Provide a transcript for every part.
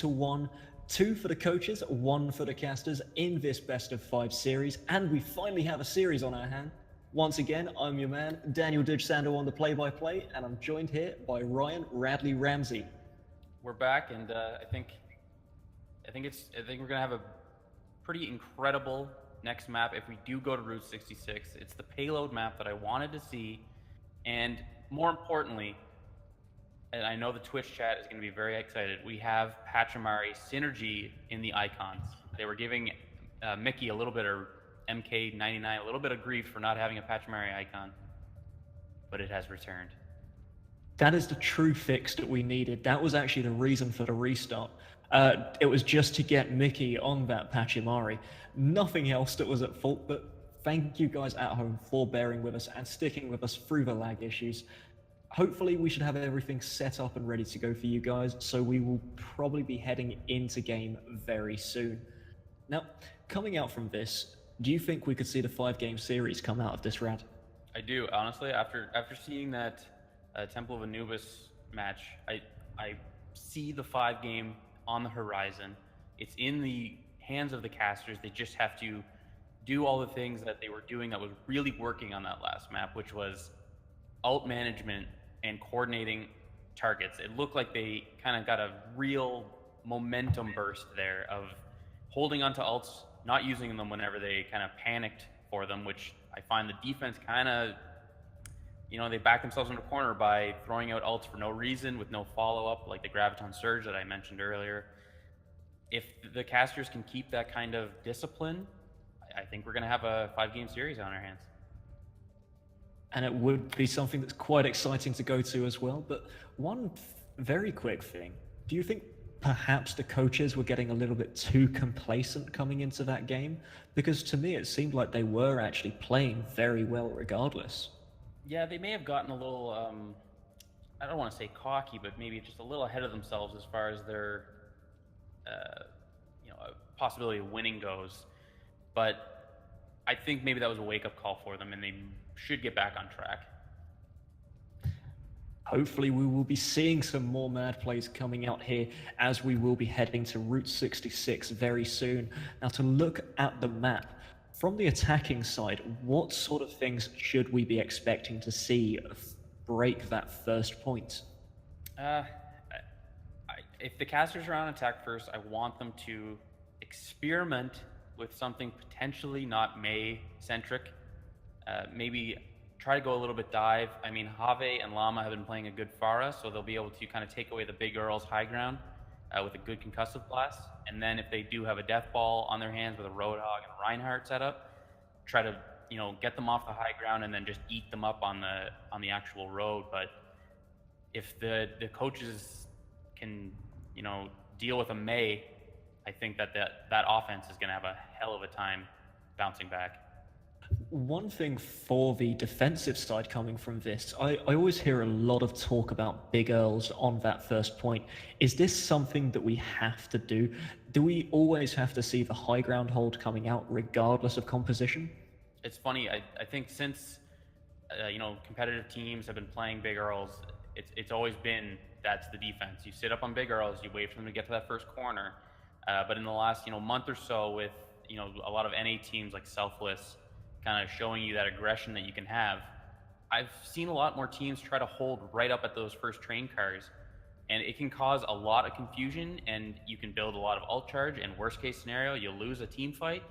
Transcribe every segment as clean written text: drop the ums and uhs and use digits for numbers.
6-1, 2 for the coaches, 1 for the casters in this best of 5 series, and we finally have a series on our hand. Once again, I'm your man, Daniel Duhj Sando on the play-by-play, and I'm joined here by Ryan Radly Ramsey. We're back, and I think we're gonna have a pretty incredible next map if we do go to Route 66. It's the payload map that I wanted to see, and more importantly, and I know the Twitch chat is going to be very excited, we have Pachimari synergy in the icons. They were giving Mickey a little bit, or MK99, a little bit of grief for not having a Pachimari icon, but it has returned. That is the true fix that we needed. That was actually the reason for the restart. It was just to get Mickey on that Pachimari. Nothing else that was at fault, but thank you guys at home for bearing with us and sticking with us through the lag issues. Hopefully we should have everything set up and ready to go for you guys, so we will probably be heading into game very soon. Now, coming out from this, do you think we could see the 5-game series come out of this, Rad? I do, honestly. After seeing that Temple of Anubis match, I see the 5-game on the horizon. It's in the hands of the casters. They just have to do all the things that they were doing that was really working on that last map, which was ult management and coordinating targets. It looked like they kind of got a real momentum burst there of holding onto ults, not using them whenever they kind of panicked for them, which I find the defense kind of, they back themselves in a corner by throwing out ults for no reason with no follow-up, like the Graviton Surge that I mentioned earlier. If the casters can keep that kind of discipline, I think we're going to have a 5-game series on our hands. And it would be something that's quite exciting to go to as well. But one very quick thing, do you think perhaps the coaches were getting a little bit too complacent coming into that game? Because to me, it seemed like they were actually playing very well regardless. Yeah, they may have gotten a little, I don't want to say cocky, but maybe just a little ahead of themselves as far as their, possibility of winning goes. But I think maybe that was a wake-up call for them, and they should get back on track. Hopefully we will be seeing some more mad plays coming out here as we will be heading to Route 66 very soon. Now, to look at the map, from the attacking side, what sort of things should we be expecting to see break that first point? If the casters are on attack first, I want them to experiment with something potentially not Mei-centric. Maybe try to go a little bit dive. I mean, HaVee and Lama have been playing a good Pharah, so they'll be able to kind of take away the big Earl's high ground with a good concussive blast. And then if they do have a death ball on their hands with a Roadhog and Reinhardt setup, try to get them off the high ground and then just eat them up on the actual road. But if the coaches can deal with a Mei, I think that offense is going to have a hell of a time bouncing back. One thing for the defensive side coming from this, I always hear a lot of talk about big Earls on that first point. Is this something that we have to do? Do we always have to see the high ground hold coming out regardless of composition? It's funny, I think since competitive teams have been playing big Earls, it's always been that's the defense. You sit up on big Earls, you wait for them to get to that first corner. But in the last month or so, with a lot of NA teams like Selfless kind of showing you that aggression that you can have, I've seen a lot more teams try to hold right up at those first train cars, and it can cause a lot of confusion, and you can build a lot of ult charge, and worst case scenario, you lose a team fight.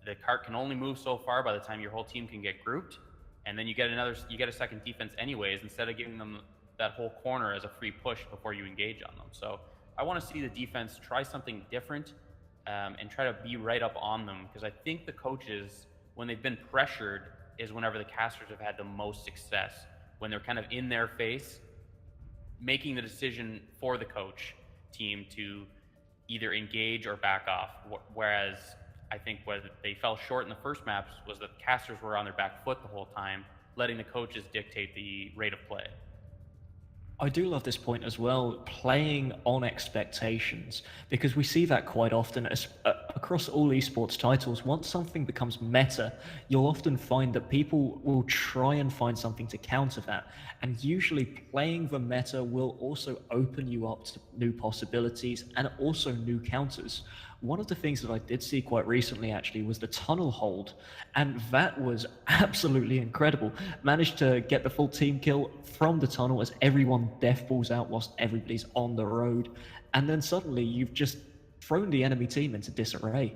The cart can only move so far by the time your whole team can get grouped, and then you get a second defense anyways, instead of giving them that whole corner as a free push before you engage on them. So I want to see the defense try something different and try to be right up on them, because I think the coaches, when they've been pressured, is whenever the casters have had the most success, when they're kind of in their face, making the decision for the coach team to either engage or back off. Whereas I think where they fell short in the first maps was that the casters were on their back foot the whole time, letting the coaches dictate the rate of play. I do love this point as well, playing on expectations, because we see that quite often as across all esports titles, once something becomes meta, you'll often find that people will try and find something to counter that. And usually playing the meta will also open you up to new possibilities and also new counters. One of the things that I did see quite recently actually was the tunnel hold, and that was absolutely incredible. Managed to get the full team kill from the tunnel as everyone death balls out whilst everybody's on the road, and then suddenly you've just thrown the enemy team into disarray.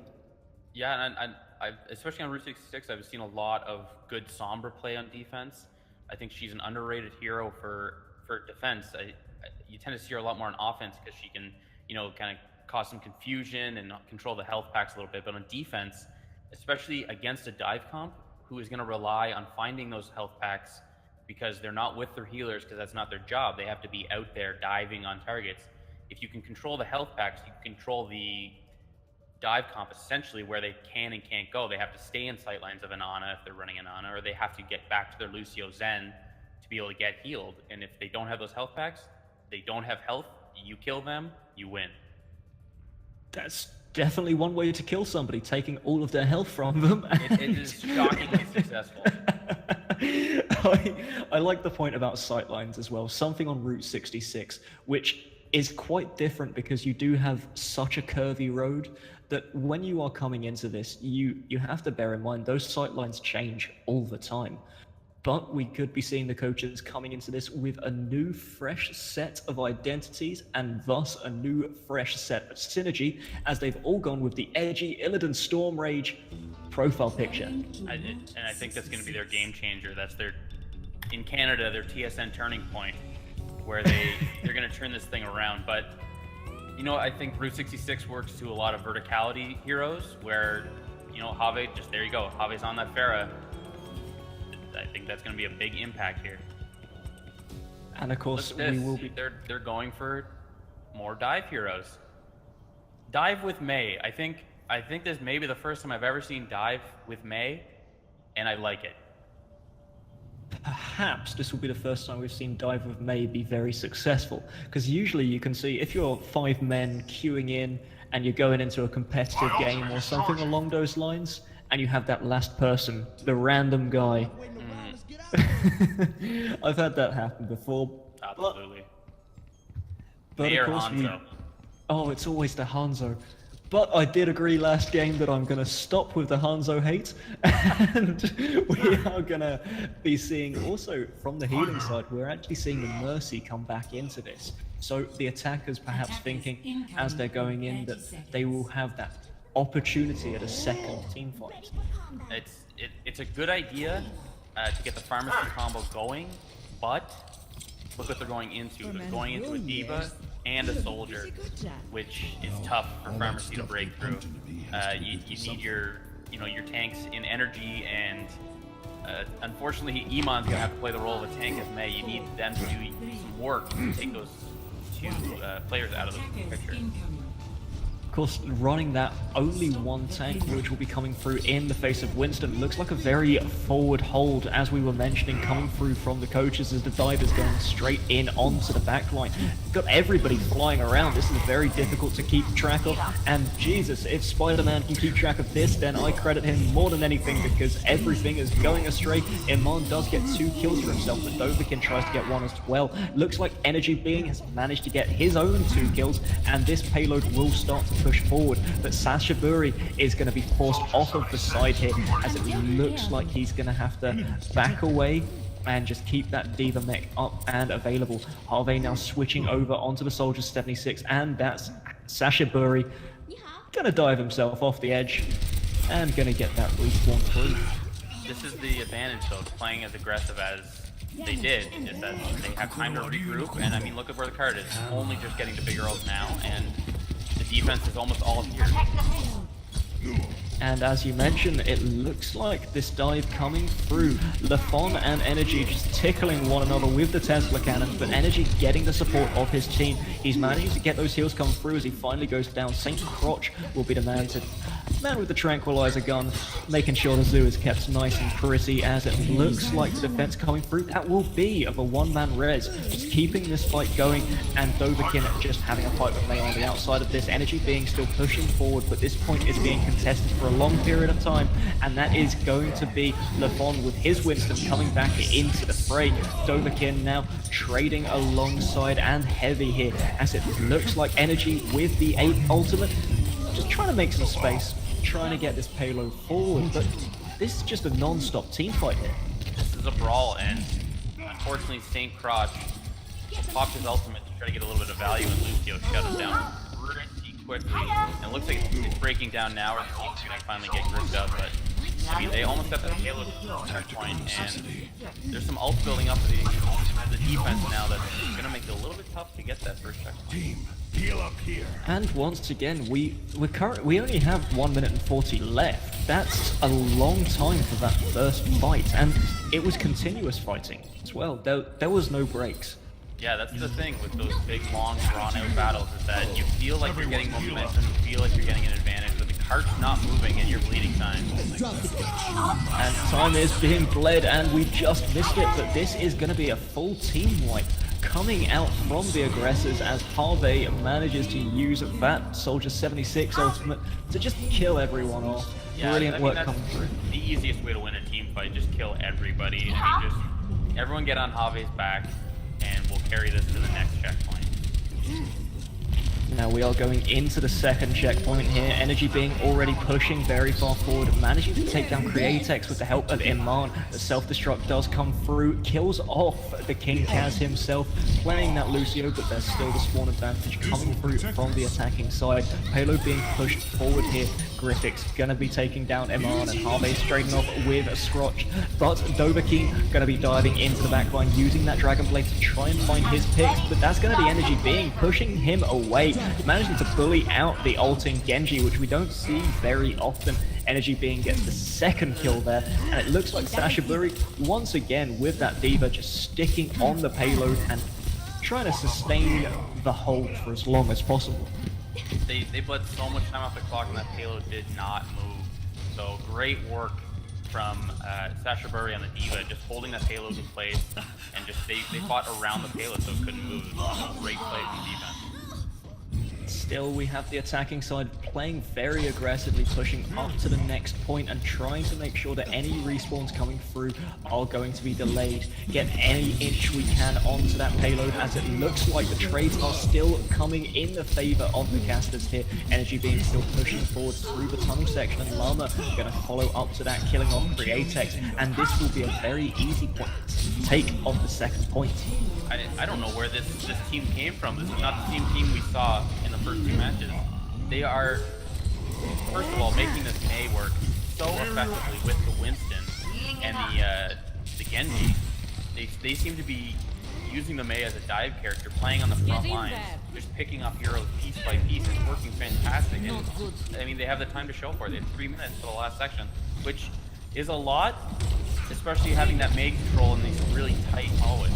Yeah, and I've, especially on Route 66, I've seen a lot of good Sombra play on defense. I think she's an underrated hero for defense. You tend to see her a lot more on offense because she can, you know, kind of cause some confusion and control the health packs a little bit. But on defense, especially against a dive comp who is going to rely on finding those health packs because they're not with their healers, because that's not their job. They have to be out there diving on targets. If you can control the health packs, you can control the dive comp essentially where they can and can't go. They have to stay in sightlines of an Ana if they're running an Ana, or they have to get back to their Lucio Zen to be able to get healed. And if they don't have those health packs, they don't have health, you kill them, you win. That's definitely one way to kill somebody, taking all of their health from them. It is shockingly successful. I like the point about sightlines as well. Something on Route 66, which is quite different because you do have such a curvy road that when you are coming into this, you have to bear in mind those sightlines change all the time. But we could be seeing the coaches coming into this with a new, fresh set of identities and thus a new, fresh set of synergy, as they've all gone with the edgy Illidan Storm Rage profile picture. And I think that's going to be their game changer. That's their, in Canada, their TSN turning point, where they're going to turn this thing around. But, you know, I think Route 66 works to a lot of verticality heroes, where, you know, HaVee, just there you go. HaVee's on that Pharah. I think that's going to be a big impact here. And of course, we will be. They're going for more dive heroes. Dive with Mei. I think this may be the first time I've ever seen dive with Mei, and I like it. Perhaps this will be the first time we've seen dive with Mei be very successful, because usually you can see if you're 5 men queuing in and you're going into a competitive game or something along those lines, and you have that last person, the random guy. I've had that happen before. Absolutely. But of course oh, it's always the Hanzo. But I did agree last game that I'm going to stop with the Hanzo hate, and we are going to be seeing also from the healing side, we're actually seeing the Mercy come back into this. So the attackers perhaps thinking as they're going in that they will have that opportunity at a second team fight. It's a good idea to get the pharmacy combo going, but look what they're going into. They're going into a diva and a soldier, which is tough for pharmacy to break through. You need your tanks in energy, and unfortunately Eman's gonna have to play the role of a tank as Mei. You need them to do some work to take those two players out of the picture. Of course, running that only one tank, which will be coming through in the face of Winston, looks like a very forward hold, as we were mentioning, coming through from the coaches as the dive is going straight in onto the backline. Got everybody flying around. This is very difficult to keep track of, and Jesus, if Spider-Man can keep track of this, then I credit him more than anything, because everything is going astray. Eman does get 2 kills for himself, but Dovahkiin tries to get 1 as well. Looks like EnergyBeing has managed to get his own 2 kills, and this payload will start to push forward, but Sasshiburi is going to be forced off of the side here, as it looks like he's going to have to back away and just keep that Diva mech up and available. HaVee now switching over onto the Soldier 76, and that's Sasshiburi going to dive himself off the edge and going to get that respawn through. This is the advantage though, playing as aggressive as they did, is that they have time to regroup, and I mean, look at where the card is. Only just getting to big girls now, and the defense is almost all here. And as you mentioned, it looks like this dive coming through. Lafon and Energy just tickling one another with the Tesla cannons, but Energy getting the support of his team. He's managing to get those heals come through as he finally goes down. Saint Crotch will be the man with the tranquilizer gun, making sure the zoo is kept nice and pretty as it looks like the defense coming through. That will be of a one-man res, just keeping this fight going, and Dovahkiin just having a fight with May on the outside of this. EnergyBeing still pushing forward, but this point is being contested for a long period of time, and that is going to be Lafon with his Winston coming back into the fray. Dovahkiin now trading alongside and HaVee here, as it looks like Energy with the 8th ultimate, just trying to make some space, trying to get this payload forward, but this is just a non-stop team fight here. This is a brawl, and unfortunately Saint Crotch popped his ultimate to try to get a little bit of value, and Lucio shut him down pretty quickly. And it looks like it's breaking down now, or the team's gonna finally get gripped up, but I mean, they almost got that payload at that point, and there's some ult building up for the defense now that's gonna make it a little bit tough to get that first checkpoint. Heal up here. And once again, we only have 1 minute and 40 left. That's a long time for that first fight, and it was continuous fighting as well. There was no breaks. Yeah, that's the thing with those big, long, drawn-out battles, is that you feel like you're getting momentum, you feel like you're getting an advantage, but the cart's not moving and you're bleeding time. And time is being bled, and we just missed it, but this is going to be a full team wipe coming out from the aggressors as HaVee manages to use that Soldier 76 ultimate to just kill everyone off. Yeah, Brilliant work coming through. The easiest way to win a team fight, just kill everybody. I mean, just everyone get on HaVee's back, and we'll carry this to the next checkpoint. Now we are going into the second checkpoint here. EnergyBeing already pushing very far forward, managing to take down Createx with the help of Eman. The self-destruct does come through, kills off the KingKaz himself, playing that Lucio, but there's still the spawn advantage coming through from the attacking side. Payload being pushed forward here. Gryphix gonna be taking down Eman, and HaVee straighten off with a Crotch, but Dovahkiin gonna be diving into the backline, using that Dragonblade to try and find his picks, but that's gonna be EnergyBeing pushing him away, managing to bully out the ulting Genji, which we don't see very often. EnergyBeing gets the second kill there, and it looks like Sasshiburi once again with that Diva just sticking on the payload and trying to sustain the hold for as long as possible. They bled so much time off the clock, and that payload did not move. So great work from Sasshiburi on the Diva, just holding that payload in place, and just they fought around the payload so it couldn't move. It was a great play from defense. Still, we have the attacking side playing very aggressively, pushing up to the next point and trying to make sure that any respawns coming through are going to be delayed. Get any inch we can onto that payload, as it looks like the trades are still coming in the favor of the casters here. EnergyBeing still pushing forward through the tunnel section, and Lama going to follow up to that, killing off Createx, and this will be a very easy point to take off the second point. I don't know where this team came from. This is not the same team we saw in the first two matches. They are, first of all, making this May work so effectively with the Winston and the Genji. They seem to be using the May as a dive character, playing on the front lines, just picking up heroes piece by piece. It's working fantastic. And I mean, they have the time to show for it. They have 3 minutes for the last section, which is a lot, especially having that May control in these really tight hallways.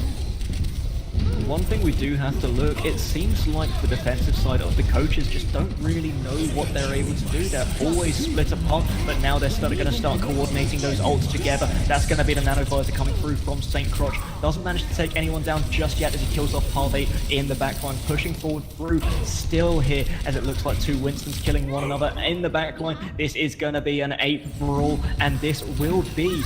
One thing we do have to look, it seems like the defensive side of the coaches just don't really know what they're able to do. They're always split apart, but now they're going to start coordinating those ults together. That's going to be the nano visor coming through from Saint Crotch. Doesn't manage to take anyone down just yet as he kills off HaVee in the backline, pushing forward through, still here as it looks like two Winstons killing one another in the backline. This is going to be an 8 brawl, and this will be,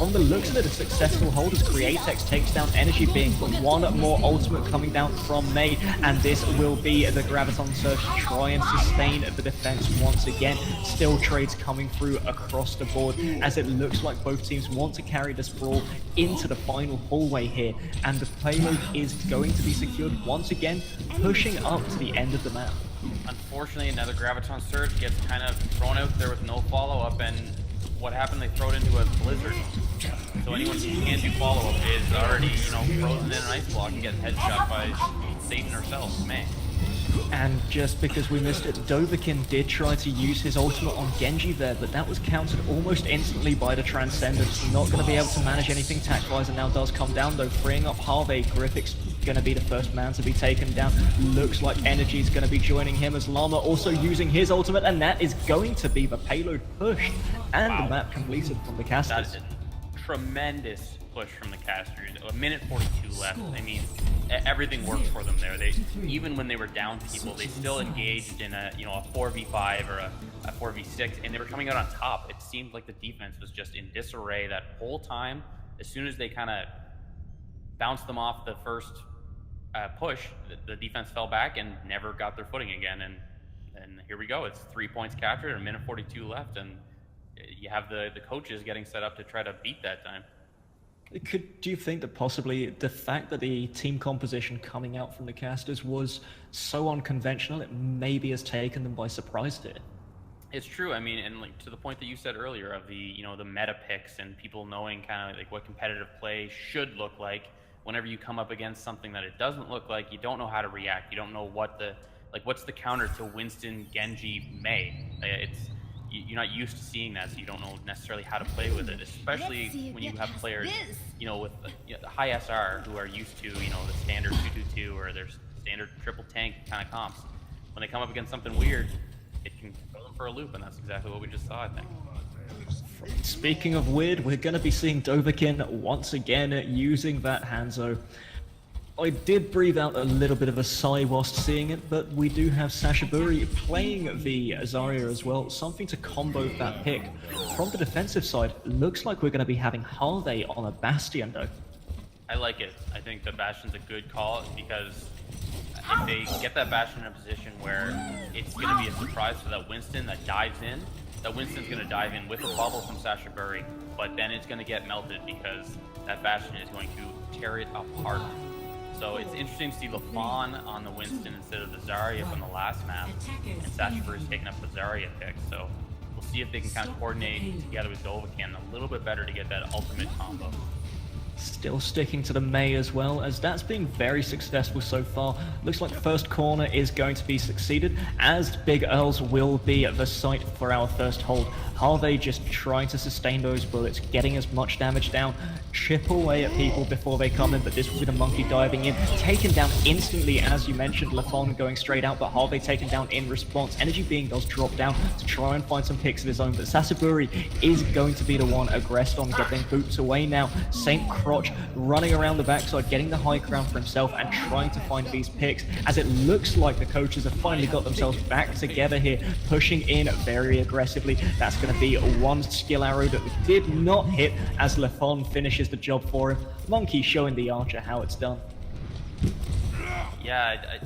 on the looks of it, a successful hold as Createx takes down EnergyBeing, but one more ultimate coming down from May, and this will be the Graviton Surge to try and sustain the defense once again. Still trades coming through across the board, as it looks like both teams want to carry this brawl into the final hallway here, and the payload is going to be secured once again, pushing up to the end of the map. Unfortunately, another Graviton Surge gets kind of thrown out there with no follow-up, and what happened, they throw it into a blizzard. So anyone who can't do follow-up is already, frozen in an ice block and gets headshot by Satan herself, man. And just because we missed it, Dovahkiin did try to use his ultimate on Genji there, but that was countered almost instantly by the Transcendence. Not going to be able to manage anything tact-wise, and now does come down though, freeing up HaVee. Gryphix going to be the first man to be taken down. Looks like Energy's going to be joining him as Lama also using his ultimate, and that is going to be the payload push. And the map completed from the casters. That's a tremendous push from the casters. A minute 42 left. I mean, everything worked for them there. They, even when they were down people, they still engaged in a, you know, a 4v5 or a 4v6, and they were coming out on top. It seemed like the defense was just in disarray that whole time. As soon as they kind of bounced them off the first push, the defense fell back and never got their footing again. And here we go. It's 3 points captured and a minute 42 left, and you have the coaches getting set up to try to beat that time. Do you think that possibly the fact that the team composition coming out from the casters was so unconventional, it maybe has taken them by surprise here? It's true. I mean, and like to the point that you said earlier of the, you know, the meta picks and people knowing kind of like what competitive play should look like. Whenever you come up against something that it doesn't look like, you don't know how to react. You don't know what the, like, what's the counter to Winston, Genji, Mei. You're not used to seeing that, so you don't know necessarily how to play with it, especially when you have players, you know, with the high SR who are used to, you know, the standard 2-2-2 or their standard triple tank kind of comps. When they come up against something weird, it can throw them for a loop, and that's exactly what we just saw, I think. Speaking of weird, we're going to be seeing Dovahkiin once again using that Hanzo. I did breathe out a little bit of a sigh whilst seeing it, but we do have Sasshiburi playing the Zarya as well, something to combo that pick. From the defensive side, looks like we're going to be having HaVee on a Bastion though. I like it. I think the Bastion's a good call because if they get that Bastion in a position where it's going to be a surprise for that Winston that dives in, that Winston's going to dive in with a bubble from Sasshiburi, but then it's going to get melted because that Bastion is going to tear it apart. So it's interesting to see lafon on the Winston instead of the Zarya from the last map, and Sasshiburi's taking up the Zarya pick. So we'll see if they can kind of coordinate together with Dovahkiin a little bit better to get that ultimate combo. Still sticking to the Mei as well, as that's been very successful so far. Looks like first corner is going to be succeeded, as Big Earls will be the site for our first hold. HaVee just trying to sustain those bullets, getting as much damage down, chip away at people before they come in, but this will be the monkey diving in, taken down instantly, as you mentioned, lafon going straight out, but HaVee taken down in response. EnergyBeing does drop down to try and find some picks of his own, but Sasshiburi is going to be the one aggressed on, getting boots away now. Saint Crotch running around the backside, getting the high ground for himself and trying to find these picks, as it looks like the coaches have finally got themselves back together here, pushing in very aggressively. That's going to be one skill arrow that did not hit as lafon finishes the job for him. Monkey showing the archer how it's done. Yeah,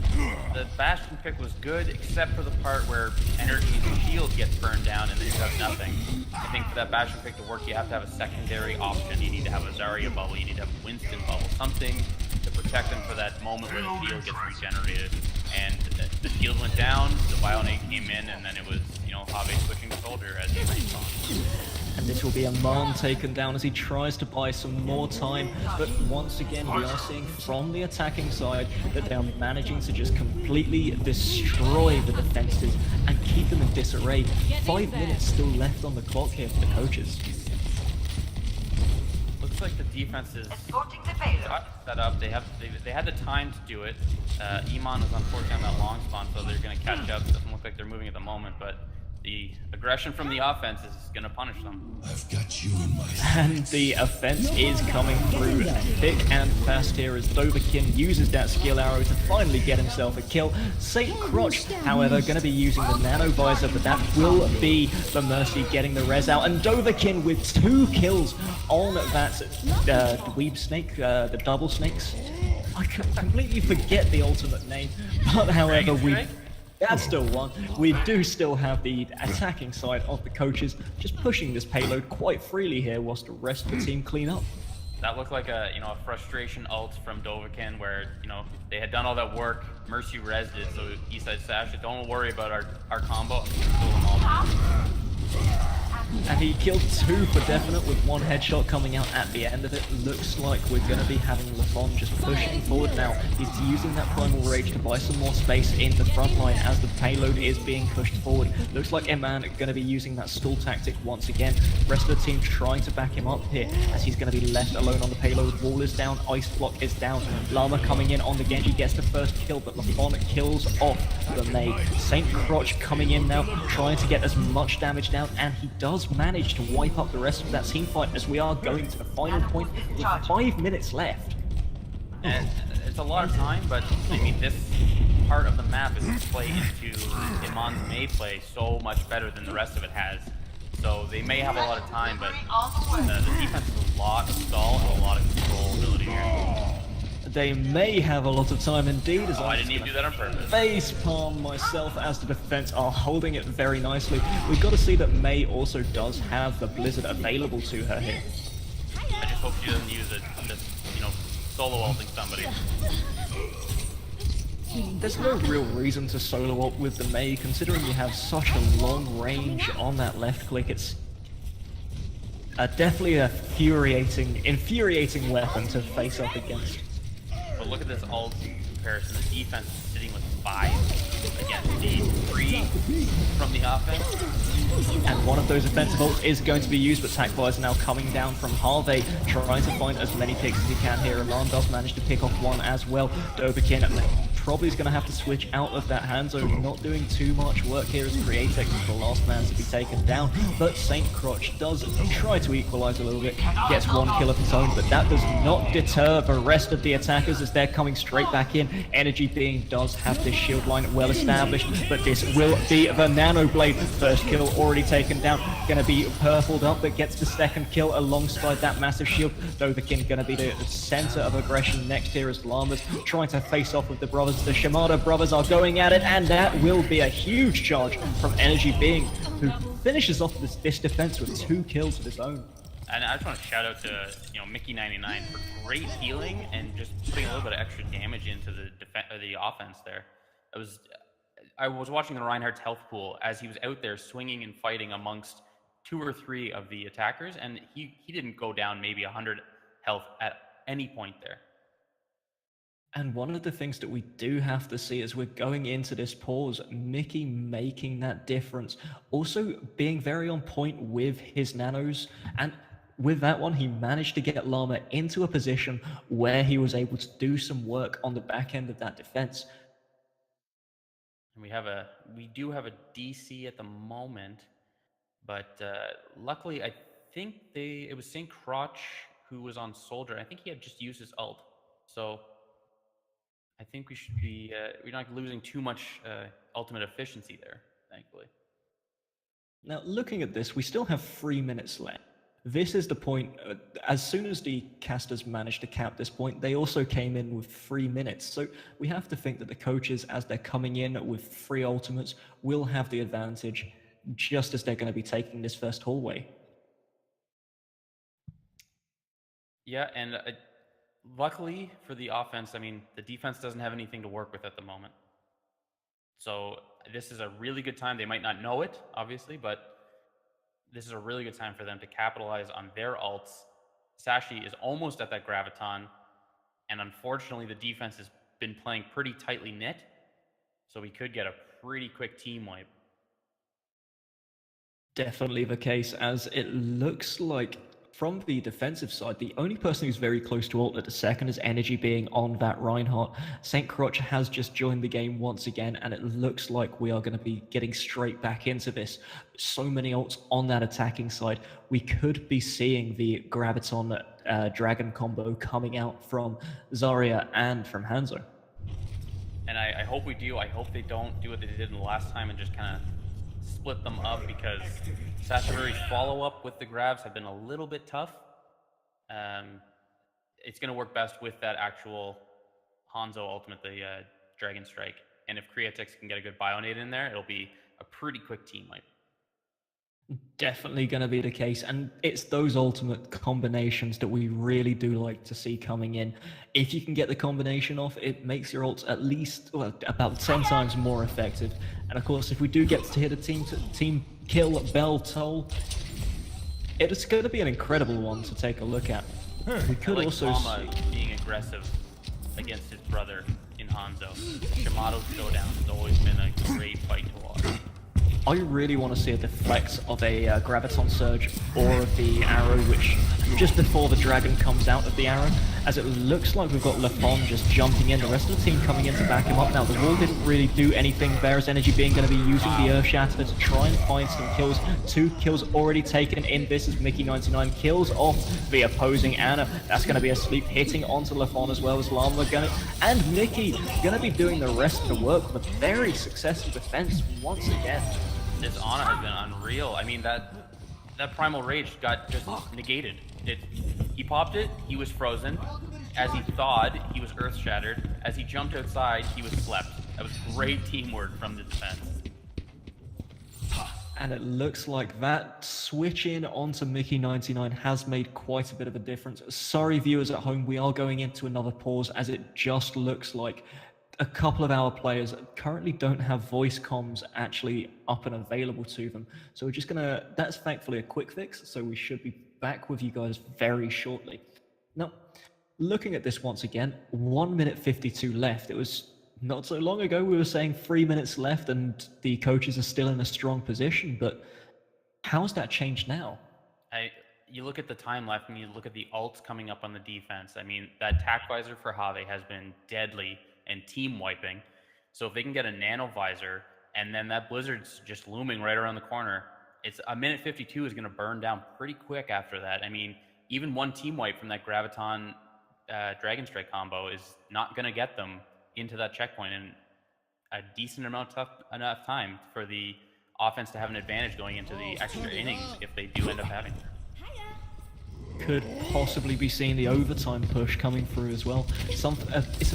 the Bastion pick was good, except for the part where Energy's shield gets burned down and then you have nothing. I think for that Bastion pick to work, you have to have a secondary option. You need to have a Zarya bubble, you need to have a Winston bubble, something to protect them for that moment where the shield gets regenerated. And the shield went down, the Bionate came in, and then it was, you know, HaVee switching to soldier as he respawned. And this will be Eman taken down as he tries to buy some more time, but once again we are seeing from the attacking side that they are managing to just completely destroy the defenses and keep them in disarray. 5 minutes still left on the clock here for the coaches. Looks like the defense is set up. They had the time to do it. Eman is unfortunately on that long spawn, so they're going to catch up. Doesn't look like they're moving at the moment, but the aggression from the offense is going to punish them. I've got you in my And the offense is coming through thick and fast here as Dovahkiin uses that skill arrow to finally get himself a kill. Saint Crotch, however, going to be using the nano visor, but that will be the Mercy getting the res out. And Dovahkiin with 2 kills on that dweeb snake, the double snakes. I completely forget the ultimate name, but however, that's still one. We do still have the attacking side of the coaches just pushing this payload quite freely here whilst the rest of the team clean up. That looked like a, you know, a frustration ult from Dovahkiin where, you know, they had done all that work, Mercy rezzed it, so he said, Sasha, don't worry about our combo, I'm gonna kill them all. And he killed 2 for definite with 1 headshot coming out at the end of it. Looks like we're going to be having lafon just pushing forward now. He's using that primal rage to buy some more space in the front line as the payload is being pushed forward. Looks like Eman going to be using that stall tactic once again. Rest of the team trying to back him up here as he's going to be left alone on the payload. Wall is down, ice block is down. Lama coming in on the Genji gets the first kill, but lafon kills off the Mei. Saint Crotch coming in now, trying to get as much damage down, and he does manage to wipe up the rest of that team fight as we are going to the final point with 5 minutes left. And it's a lot of time, but I mean, this part of the map is to play into Eman's Mei play so much better than the rest of it has. So they may have a lot of time, but the defense has a lot of stall and a lot of control ability here. They may have a lot of time indeed, as I didn't even do that on purpose. Face palm myself as the defense are holding it very nicely. We've got to see that Mei also does have the Blizzard available to her here. I just hope she doesn't use it, just, you know, solo ulting somebody. There's no real reason to solo ult with the Mei, considering you have such a long range on that left click. It's definitely a infuriating weapon to face up against. But look at this ult comparison. The defense is sitting with 5 against the 3 from the offense. And one of those offensive ults is going to be used, but Takfly is now coming down from HaVee, trying to find as many picks as he can here. Eman does manage to pick off 1 as well. Dobakin probably is going to have to switch out of that hand zone, not doing too much work here as Createx is the last man to be taken down. But Saint Crotch does try to equalize a little bit, gets 1 kill of his own, but that does not deter the rest of the attackers as they're coming straight back in. EnergyBeing does have this shield line well established, but this will be the Nano Blade. First kill already taken down, going to be purpled up, but gets the second kill alongside that massive shield. Dobakin going to be the center of aggression next here as Llama's trying to face off with the brothers. The Shimada brothers are going at it, and that will be a huge charge from EnergyBeing, who finishes off this defense with 2 kills of his own. And I just want to shout out to, you know, Mickey99 for great healing and just putting a little bit of extra damage into the offense there. I was watching the Reinhardt's health pool as he was out there swinging and fighting amongst 2 or 3 of the attackers, and he didn't go down maybe 100 health at any point there. And one of the things that we do have to see as we're going into this pause, Mickey making that difference, also being very on point with his nanos, and with that one, he managed to get Lama into a position where he was able to do some work on the back end of that defense. And we do have a DC at the moment, but luckily I think it was St. Crotch who was on Soldier. I think he had just used his ult, so I think we should be we're not losing too much ultimate efficiency there, thankfully. Now, looking at this, we still have 3 minutes left. This is the point, as soon as the casters managed to cap this point, they also came in with 3 minutes. So we have to think that the coaches, as they're coming in with 3 ultimates, will have the advantage just as they're going to be taking this first hallway. Yeah, and luckily for the offense, I mean, the defense doesn't have anything to work with at the moment. So this is a really good time. They might not know it, obviously, but this is a really good time for them to capitalize on their ults. Sashi is almost at that graviton, and unfortunately the defense has been playing pretty tightly knit, so we could get a pretty quick team wipe. Definitely the case, as it looks like from the defensive side, the only person who's very close to ult at the second is EnergyBeing on that Reinhardt. St. Crotch has just joined the game once again, and it looks like we are going to be getting straight back into this. So many ults on that attacking side. We could be seeing the Graviton Dragon combo coming out from Zarya and from Hanzo. And I hope we do. I hope they don't do what they did in the last time and just kind of split them up, because Sasshiburi's follow-up with the grabs have been a little bit tough. It's going to work best with that actual Hanzo ultimate, the Dragon Strike. And if Createx can get a good Bionade in there, it'll be a pretty quick team wipe. Definitely going to be the case, and it's those ultimate combinations that we really do like to see coming in. If you can get the combination off, it makes your ults at least about 10 times more effective. And of course, if we do get to hit a team kill bell toll, It's going to be an incredible one to take a look at. We could also Lama see... being aggressive against his brother in Hanzo. Shimado Showdown has always been a great fight to watch. I really want to see a deflect of a Graviton Surge or of the arrow, which just before the dragon comes out of the arrow, as it looks like we've got lafon just jumping in, the rest of the team coming in to back him up. Now, the wall didn't really do anything there, as EnergyBeing going to be using the Earth Shatter to try and find some kills. 2 kills already taken in this as Mickey99 kills off the opposing Ana. That's going to be a sleep hitting onto lafon as well as Lama going to, and Mickey going to be doing the rest of the work with a very successful defense once again. This Ana has been unreal. I mean, that Primal Rage got just negated. He popped it, he was frozen. As he thawed, he was earth shattered. As he jumped outside, he was slept. That was great teamwork from the defense. And it looks like that switch in onto Mickey99 has made quite a bit of a difference. Sorry, viewers at home, we are going into another pause, as it just looks like a couple of our players currently don't have voice comms actually up and available to them. So we're just gonna, that's thankfully a quick fix, so we should be back with you guys very shortly. Now, looking at this once again, 1 minute 52 left. It was not so long ago we were saying 3 minutes left and the coaches are still in a strong position, but how's that changed now? You look at the time left and you look at the ults coming up on the defense. I mean, that tack visor for HaVee has been deadly and team wiping. So if they can get a nano visor and then that blizzard's just looming right around the corner, it's a minute 52 is going to burn down pretty quick after that. I mean, even one team wipe from that Graviton Dragon Strike combo is not going to get them into that checkpoint in a decent amount of enough time for the offense to have an advantage going into the extra innings if they do end up having it. Could possibly be seeing the overtime push coming through as well. It's a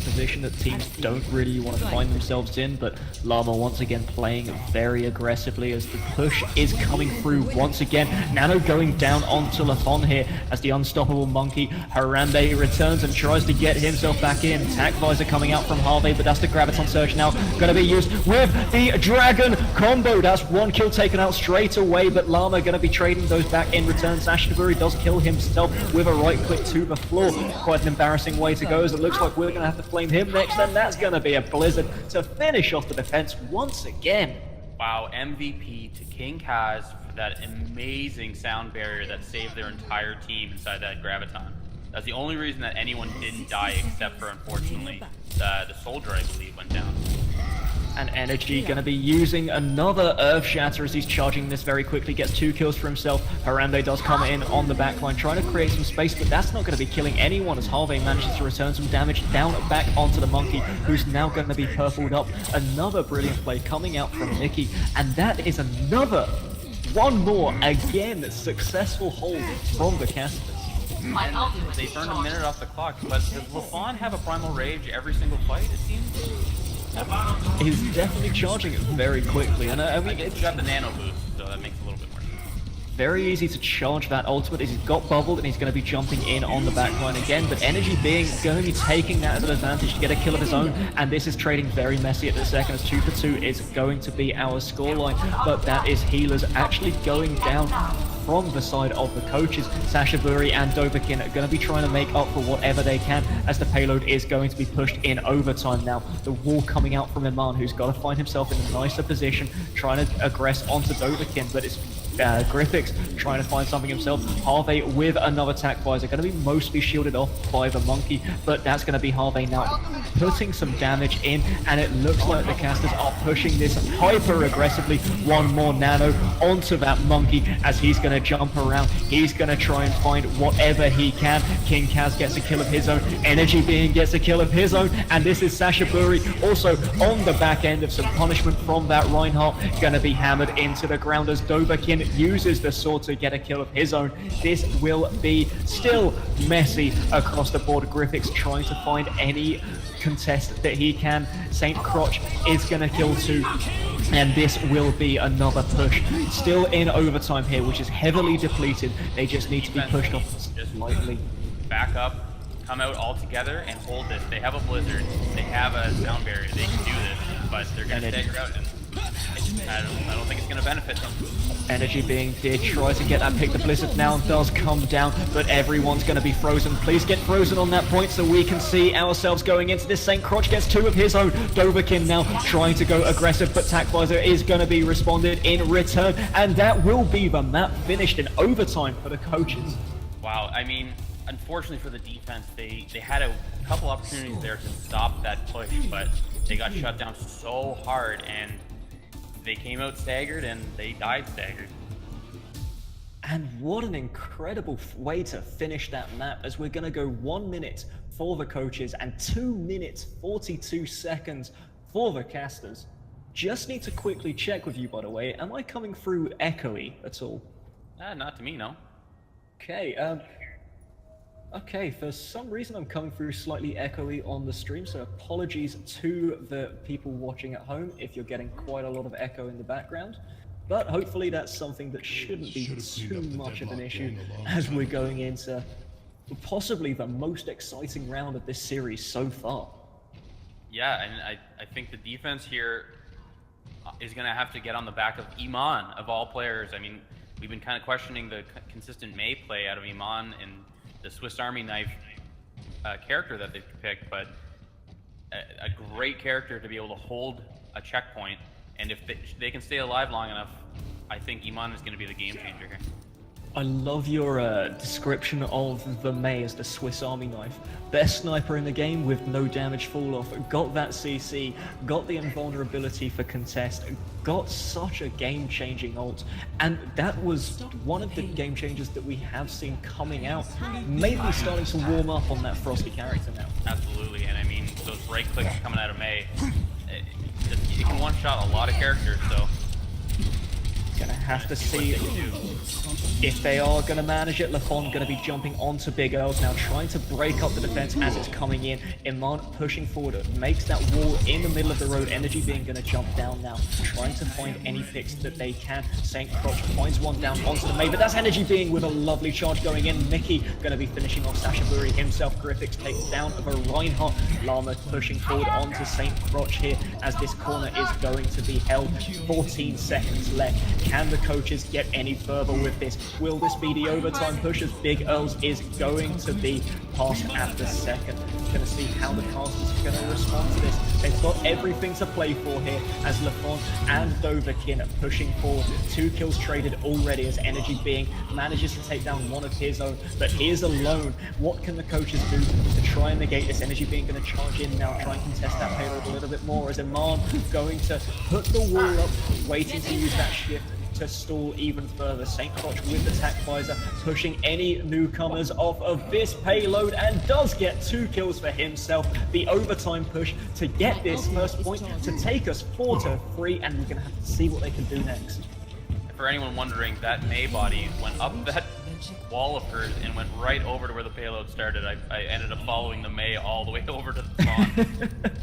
position that teams don't really want to find themselves in, but Lama once again playing very aggressively as the push is coming through once again. Nano going down onto lafon here as the unstoppable monkey. Harambe returns and tries to get himself back in. Tack visor coming out from HaVee, but that's the Graviton Surge now going to be used with the Dragon combo. That's 1 kill taken out straight away, but Lama going to be trading those back in return. Sasshiburi does kill himself with a right click to the floor. Quite an embarrassing way to go, as it looks like we're going to have to flame him next, and that's going to be a blizzard to finish off the defense once again. Wow, MVP to KingKaz for that amazing sound barrier that saved their entire team inside that Graviton. That's the only reason that anyone didn't die, except for, unfortunately, the soldier, I believe, went down. And Energy going to be using another Earth Shatter as he's charging this very quickly, gets 2 kills for himself. Harambe does come in on the backline, trying to create some space, but that's not going to be killing anyone as HaVee manages to return some damage down back onto the monkey, who's now going to be purpled up. Another brilliant play coming out from Mickey, and that is another, one more, again, successful hold from the casters. They burned a minute off the clock, but does lafon have a Primal Rage every single fight, it seems? He's definitely charging it very quickly, and I mean, it's got the nano boost, so that makes a little bit more sense. Very easy to charge that ultimate as he's got bubbled and he's going to be jumping in on the backline again, but EnergyBeing going to be taking that as an advantage to get a kill of his own, and this is trading very messy at the second as 2 for 2 is going to be our scoreline, but that is healers actually going down from the side of the coaches. Sasshiburi and Dovakin are going to be trying to make up for whatever they can as the payload is going to be pushed in overtime now. The wall coming out from Eman, who's got to find himself in a nicer position, trying to aggress onto Dovakin, but it's Gryphix trying to find something himself. HaVee with another tack visor, going to be mostly shielded off by the monkey, but that's going to be HaVee now putting some damage in, and it looks like the casters are pushing this hyper aggressively. One more nano onto that monkey as he's going to jump around. He's going to try and find whatever he can. KingKaz gets a kill of his own. EnergyBeing gets a kill of his own, and this is Sasshiburi also on the back end of some punishment from that Reinhardt, going to be hammered into the ground as Dovakin uses the sword to get a kill of his own. This will be still messy across the board. Gryphix trying to find any contest that he can. Saint Crotch is going to kill 2. And this will be another push. Still in overtime here, which is heavily depleted. They just need to be pushed off slightly. Back up, come out all together and hold this. They have a blizzard, they have a sound barrier, they can do this, but they're going to stagger out. And it's I don't think it's going to benefit them. EnergyBeing did try to get that pick. The Blizzard now does come down, but everyone's going to be frozen. Please get frozen on that point so we can see ourselves going into this. St. Crotch gets 2 of his own. Dovahkiin now trying to go aggressive, but TacVisor is going to be responded in return, and that will be the map finished in overtime for the coaches. Wow, I mean, unfortunately for the defense, they had a couple opportunities there to stop that push, but they got shut down so hard, and they came out staggered, and they died staggered. And what an incredible way to finish that map, as we're going to go 1 minute for the coaches and 2 minutes 42 seconds for the casters. Just need to quickly check with you, by the way, am I coming through echoey at all? Not to me, no. Okay, okay, for some reason I'm coming through slightly echoey on the stream, so apologies to the people watching at home if you're getting quite a lot of echo in the background. But hopefully that's something that shouldn't be too much of an issue as we're going into possibly the most exciting round of this series so far. Yeah, and I think the defense here is going to have to get on the back of Eman, of all players. I mean, we've been kind of questioning the consistent Mei play out of Eman and the Swiss Army knife character that they picked, but a great character to be able to hold a checkpoint, and if they can stay alive long enough, I think Eman is going to be the game changer here. I love your description of the Mei as the Swiss Army knife. Best sniper in the game with no damage fall off, got that CC, got the invulnerability for contest, got such a game-changing ult, and that was one of the game changers that we have seen coming out, maybe starting to warm up on that Frosty character now. Absolutely, and I mean, those right clicks coming out of Mei, it can one-shot a lot of characters, so gonna have to see if they are gonna manage it. Lafon gonna be jumping onto Big Earls now, trying to break up the defense as it's coming in. Eman pushing forward, makes that wall in the middle of the road. EnergyBeing gonna jump down now, trying to find any picks that they can. St. Crotch finds one down onto the Mei, but that's EnergyBeing with a lovely charge going in. Mickey gonna be finishing off Sasshiburi himself. Gryphix takes down of a Reinhardt. Lama pushing forward onto St. Crotch here as this corner is going to be held. 14 seconds left. Can the coaches get any further with this? Will this be the overtime push, as Big Earls is going to be passed at the second? Gonna see how the casters are gonna respond to this. They've got everything to play for here as Lafon and Dovahkiin pushing forward. 2 kills traded already as EnergyBeing manages to take down one of his own, but he is alone. What can the coaches do to try and negate this? EnergyBeing gonna charge in now, try and contest that payload a little bit more, as Eman going to put the wall up, waiting to use that shift to stall even further. St. Crotch with the TacVisor, pushing any newcomers off of this payload, and does get 2 kills for himself. The overtime push to get this first point, to take us 4-3, and we're going to have to see what they can do next. For anyone wondering, that Mei body went up that wall of hers and went right over to where the payload started. I ended up following the Mei all the way over to the spawn.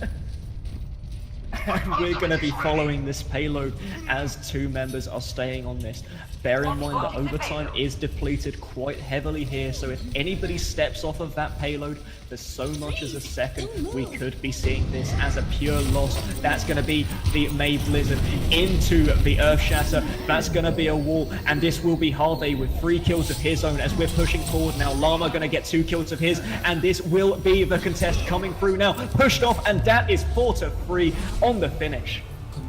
We're going to be following this payload as 2 members are staying on this. Bear in mind that overtime is depleted quite heavily here, so if anybody steps off of that payload for so much as a second, we could be seeing this as a pure loss. That's going to be the Mei Blizzard into the Earth Shatter. That's going to be a wall, and this will be HaVee with 3 kills of his own as we're pushing forward now. Lama going to get 2 kills of his, and this will be the contest coming through now. Pushed off, and that is 4-3 on the finish.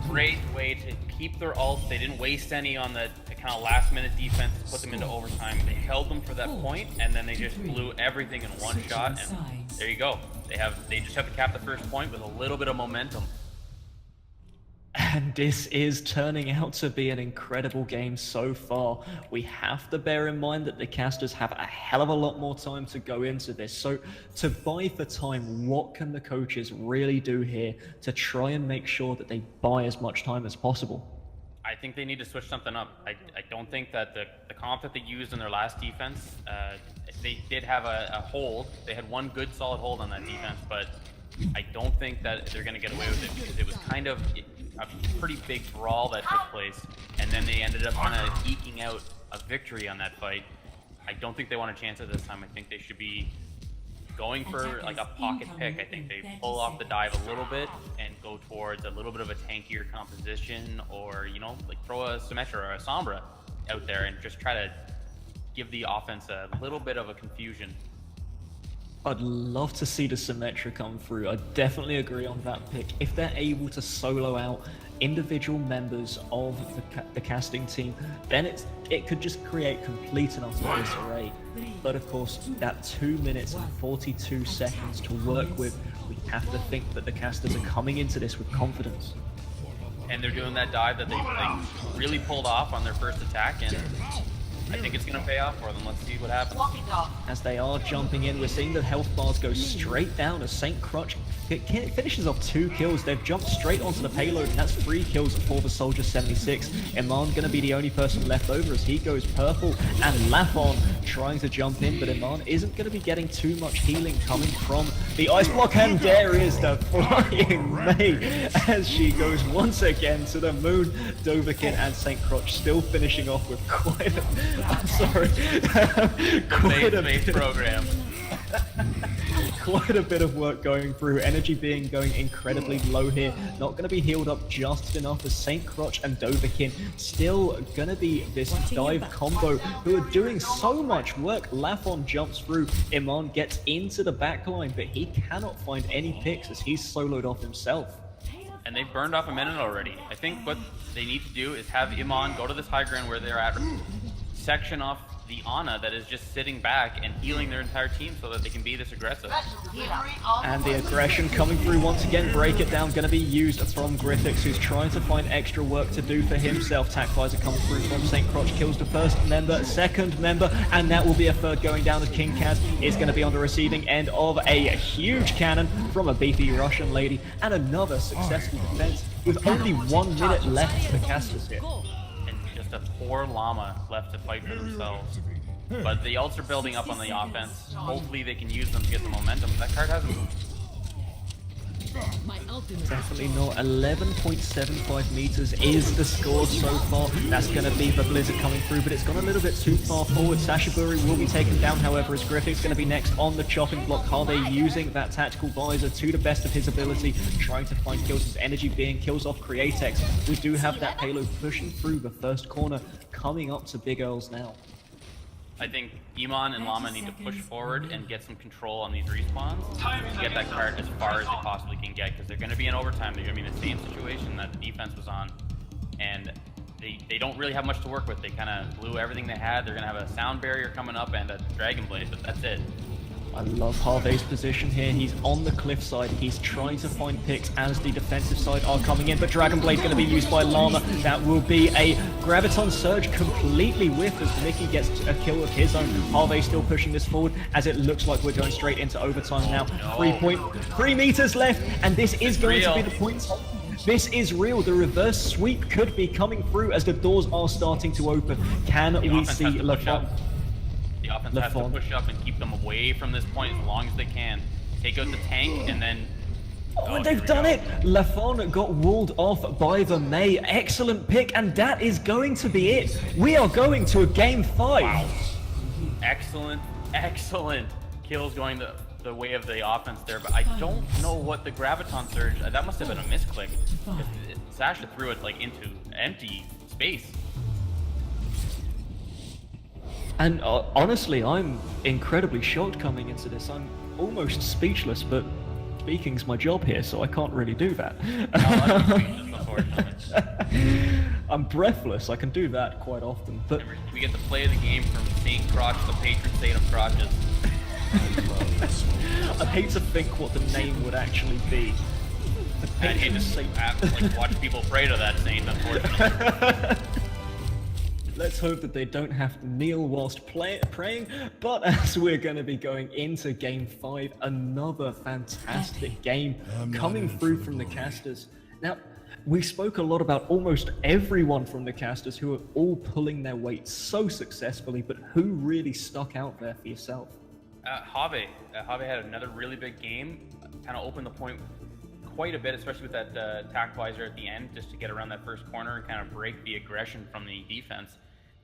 Great way to keep their ults. They didn't waste any on the kind of last minute defense to put them into overtime. They held them for that point, and then they just blew everything in one shot, and there you go. They just have to cap the first point with a little bit of momentum. And this is turning out to be an incredible game so far. We have to bear in mind that the casters have a hell of a lot more time to go into this. So to buy for time, what can the coaches really do here to try and make sure that they buy as much time as possible? I think they need to switch something up. I don't think that the comp that they used in their last defense, they did have a hold. They had one good solid hold on that defense, but I don't think that they're going to get away with it, because it was kind of a pretty big brawl that took place, and then they ended up kind of eking out a victory on that fight. I don't think they want a chance at this time. I think they should be going for like a pocket pick. I think they pull off the dive a little bit and go go towards a little bit of a tankier composition, or, you know, like throw a Symmetra or a Sombra out there and just try to give the offense a little bit of a confusion. I'd love to see the Symmetra come through. I definitely agree on that pick. If they're able to solo out individual members of the casting team, then it could just create complete and utter disarray. But of course, that 2 minutes and 42 seconds to work with, we have to think that the casters are coming into this with confidence. And they're doing that dive that they really pulled off on their first attack, and I think it's going to pay off for them. Let's see what happens. As they are jumping in, we're seeing the health bars go straight down as St. Crotch finishes off 2 kills. They've jumped straight onto the payload, and that's 3 kills for the Soldier 76. Eman going to be the only person left over as he goes purple, and Lafon trying to jump in, but Eman isn't going to be getting too much healing coming from the ice block, and there is the flying May as she goes once again to the moon. Dovahkiin and St. Crotch still finishing off with quite a... I'm sorry. Quite a bit program. Quite a bit of work going through. EnergyBeing going incredibly low here. Not going to be healed up just enough as St. Crotch and Dovahkiin still going to be this dive combo who are doing so much work. Lafon jumps through. Eman gets into the backline, but he cannot find any picks as he's soloed off himself. And they've burned off a minute already. I think what they need to do is have Eman go to this high ground where they're at, section off the Ana that is just sitting back and healing their entire team so that they can be this aggressive. And the aggression coming through once again. Break it down, going to be used from Gryphix, who's trying to find extra work to do for himself. Tac visor coming through from St. Crotch, kills the first member, second member, and that will be a third going down as KingKaz is going to be on the receiving end of a huge cannon from a beefy Russian lady, and another successful defense with only 1 minute left for the casters here. A poor llama left to fight for themselves. But the ults are building up on the offense. Hopefully they can use them to get the momentum. That card hasn't moved. Definitely not. 11.75 meters is the score so far. That's going to be the Blizzard coming through, but it's gone a little bit too far forward. Sasshiburi will be taken down, however, as Gryphix going to be next on the chopping block. HaVee using that tactical visor to the best of his ability, trying to find kills as EnergyBeing kills off Createx. We do have that payload pushing through the first corner, coming up to Big Earls now. I think Eman and Llama need to push forward and get some control on these respawns to get that card as far as they possibly can get, because they're going to be in overtime. They're going to be in the same situation that the defense was on, and they don't really have much to work with. They kind of blew everything they had. They're going to have a sound barrier coming up and a Dragonblade, but that's it. I love HaVee's position here. He's on the cliff side. He's trying to find picks as the defensive side are coming in, but Dragonblade going to be used by Llama. That will be a Graviton Surge completely whiffed as Mickey gets a kill of his own. HaVee still pushing this forward as it looks like we're going straight into overtime now. 3.3 meters left, and this is going to be the point. This is real. The reverse sweep could be coming through as the doors are starting to open. Can we see lafon? The offense has to push up and keep them away from this point as long as they can. Take out the tank and then... Oh, they've done it! Lafon got walled off by the May. Excellent pick, and that is going to be it. We are going to a game 5. Wow. Excellent, excellent kills going the way of the offense there, but I don't know what the Graviton Surge... that must have been a misclick. Sasha threw it like into empty space. And honestly, I'm incredibly shocked coming into this. I'm almost speechless, but speaking's my job here, so I can't really do that. I'm breathless. I can do that quite often, but we get to play the game from St. Crotch, the patron saint of crotches. I'd hate to think what the name would actually be. I'd hate to watch people pray to that saint, unfortunately. Let's hope that they don't have to kneel whilst praying, but as we're going to be going into Game 5, another fantastic game coming through from the casters. Now, we spoke a lot about almost everyone from the casters who are all pulling their weight so successfully, but who really stuck out there for yourself? HaVee. HaVee had another really big game, kind of opened the point quite a bit, especially with that tac visor at the end, just to get around that first corner and kind of break the aggression from the defense.